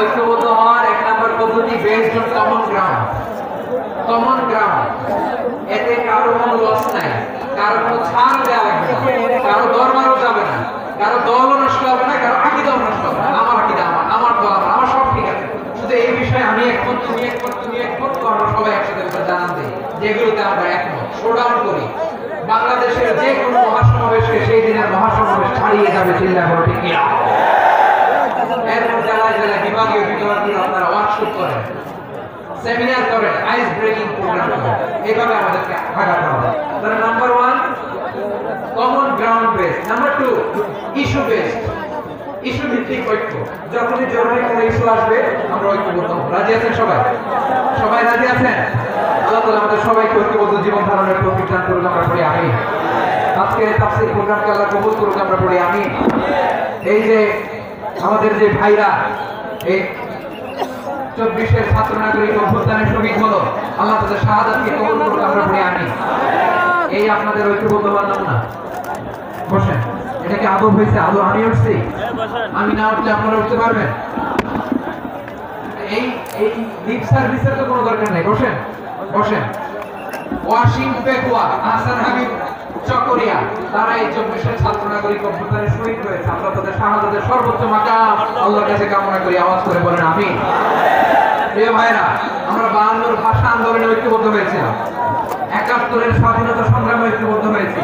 [SPEAKER 1] ঐক্যবদ্ধ হওয়ার এক নম্বর পদ্ধতি based on common ground. Common ground, এতে কারো কোনো লস নাই, কারো কোনো ছাড় দেওয়া লাগবে না, কারো দরবারও যাবে না, কারো দলও নষ্ট হবে না, কারো আকিদাও নষ্ট হবে না। আমার আকিদা আমার দল আমার সব ঠিক আছে, শুধু এই বিষয়ে আমি একমত, তুমি একমত, তুমি একমত, আমরা সবাই একসাথে জানান দিই যেগুলোতে আমরা একমত। শোডাউন করি বাংলাদেশের যে কোনো মহাসমাবেশকে সেই দিনের মহাসমাবেশ ছাড়িয়ে যাবে। চিল্লা করে ঠিক কিনা? এরপর জেলায় জেলায় বিভাগীয় বিভাগীয় আপনারা ওয়ার্কশপ করেন, সেমিনার করেন, আইস ব্রেকিং প্রোগ্রাম করেন, এইভাবে আমাদেরকে আগাতে হবে। তাহলে number 1 common ground base, number 2 issue base, issue ভিত্তিক ঐক্য। যখনই জরুরি কোনো ইস্যু আসবে আমরা ঐক্যবদ্ধ হব। রাজি আছেন সবাই? সবাই রাজি আছেন? আল্লাহ তাআলা আমাদের সবাইকে ঐক্যবদ্ধ জীবন ধারণের তৌফিক দান করুন, আমরা পড়ি আমিন। আজকে তাফসীর প্রোগ্রামকে আল্লাহ কবুল করুন, আমরা পড়ি আমিন। এই যে আমাদের যে ভাইরা এই 24-এর ছাত্র নাগরিক অভ্যুত্থানের শহীদ হলো, আল্লাহ তাদের শাহাদাতকে কবুল করুন, আমরা পড়ি আমিন। এই আপনাদের ঐক্যবদ্ধ বানাবো না। বসেন, এটা কি আদব হয়েছে? আদব আমি উঠছি, আমি না উঠলে আপনারা উঠতে পারবেন? এই এই লিপ সার্ভিসের তো কোনো দরকার নেই। বসেন বসেন। ওয়াসিম পেকুয়া, হাসান হাবিব চকরিয়া, তারা এই 24-এর ছাত্র নাগরিক অভ্যুত্থানে শহীদ হয়েছে। আমরা তাদের শাহাদাতের সর্বোচ্চ মাকাম আল্লাহর কাছে কামনা করি। আওয়াজ করে বলেন আমিন। প্রিয় ভাইরা, আমরা 52-এর ভাষা আন্দোলনে ঐক্যবদ্ধ হয়েছিলাম, 71-এর স্বাধীনতা সংগ্রামে ঐক্যবদ্ধ হয়েছি,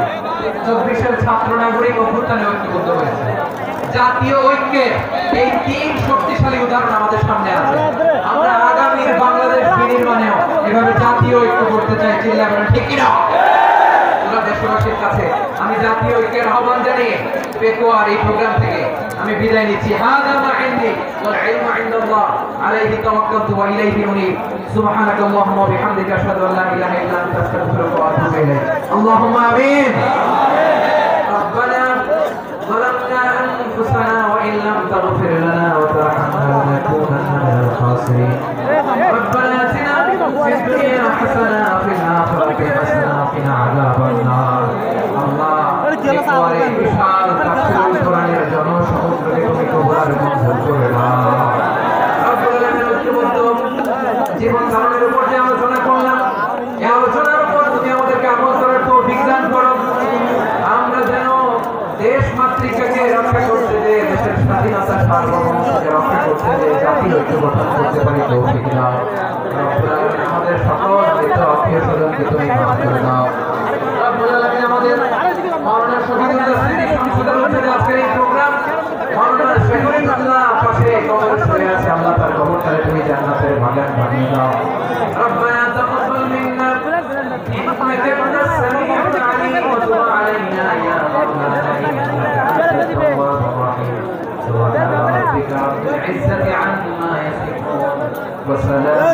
[SPEAKER 1] 24-এর ছাত্র নাগরিক অভ্যুত্থানে ঐক্যবদ্ধ হয়েছে। জাতীয় ঐক্যের এই 3 শক্তিশালী উদাহরণ আমাদের সামনে আছে। আমরা আগামীর বাংলাদেশ বিনির্মাণেও এভাবে জাতীয় ঐক্য করতে চাই। চিল্লা বলেন ঠিক কিনা? দেশবাসীর কাছে আমি জাতীয় ঐক্যের আহ্বান জানিয়ে পেকুয়ার এই প্রোগ্রাম থেকে আমি বিদায় নিচ্ছি। হাদা মা ইনদি ওয়াল ইলমু ইনদাল্লাহ আলাইহি তাওয়াক্কালতু ওয়া ইলাইহি উনীব। সুবহানাকা আল্লাহুম্মা ওয়া বিহামদিকা আশহাদু আল্লা ইলাহা ইল্লা আনতা আস্তাগফিরুকা ওয়া আতুবু ইলাইক। আল্লাহুম্মা আমিন। রব্বানা ظلمنا أنفسنا وإن لم تغفر لنا وترحمنا لنكونن من الخاسرين. ربنا آتنا في الدنيا حسنة وفي الآخرة حسنة وقنا عذاب النار. الله একেবারে বিশাল তাফসীরুল কোরআনের জনসমুদ্রকে তুমি কবুল মঞ্জুর করে নাও। রব্বুল আলামিন ঐক্যবদ্ধ জীবন ধারণের উপর যে আলোচনা করলাম, এই আলোচনার উপর তুমি আমাদেরকে আমল করার তৌফিক দান করো। আমরা যেন দেশ মাতৃকাকে রক্ষা করতে যে, দেশের স্বাধীনতা সার্বভৌমত্বকে রক্ষা করতে যে জাতীয় ঐক্য গঠন করতে পারি তৌফিক দাও। রব্বুল আলামিন আমাদের সকল মৃত আত্মীয় স্বজনকে তুমি মাফ করে দাও। রব্বুল আলামিন আমাদের মাওলানা শহীদুল্লাহ স্মৃতি সংসদের মধ্যে আজকের এই প্রোগ্রাম, মাওলানা শহীদুল্লাহ পাশে কবর শুয়ে আছে, আল্লাহ তার কবরটাকে তুমি জান্নাতের বাগান বানিয়ে দাও। রব্বানা তাকাব্বাল মিন্না ইন্নাকা আনতাস সামিউল আলিম ওয়া তুব আলাইনা ইয়া মাওলানা ইন্নাকা আনতাত তাওয়াবুর রাহিম। সুবহানা রাব্বিকা রাব্বিল ইজ্জাতি আম্মা ইয়াসিফুন ওয়া সালাmun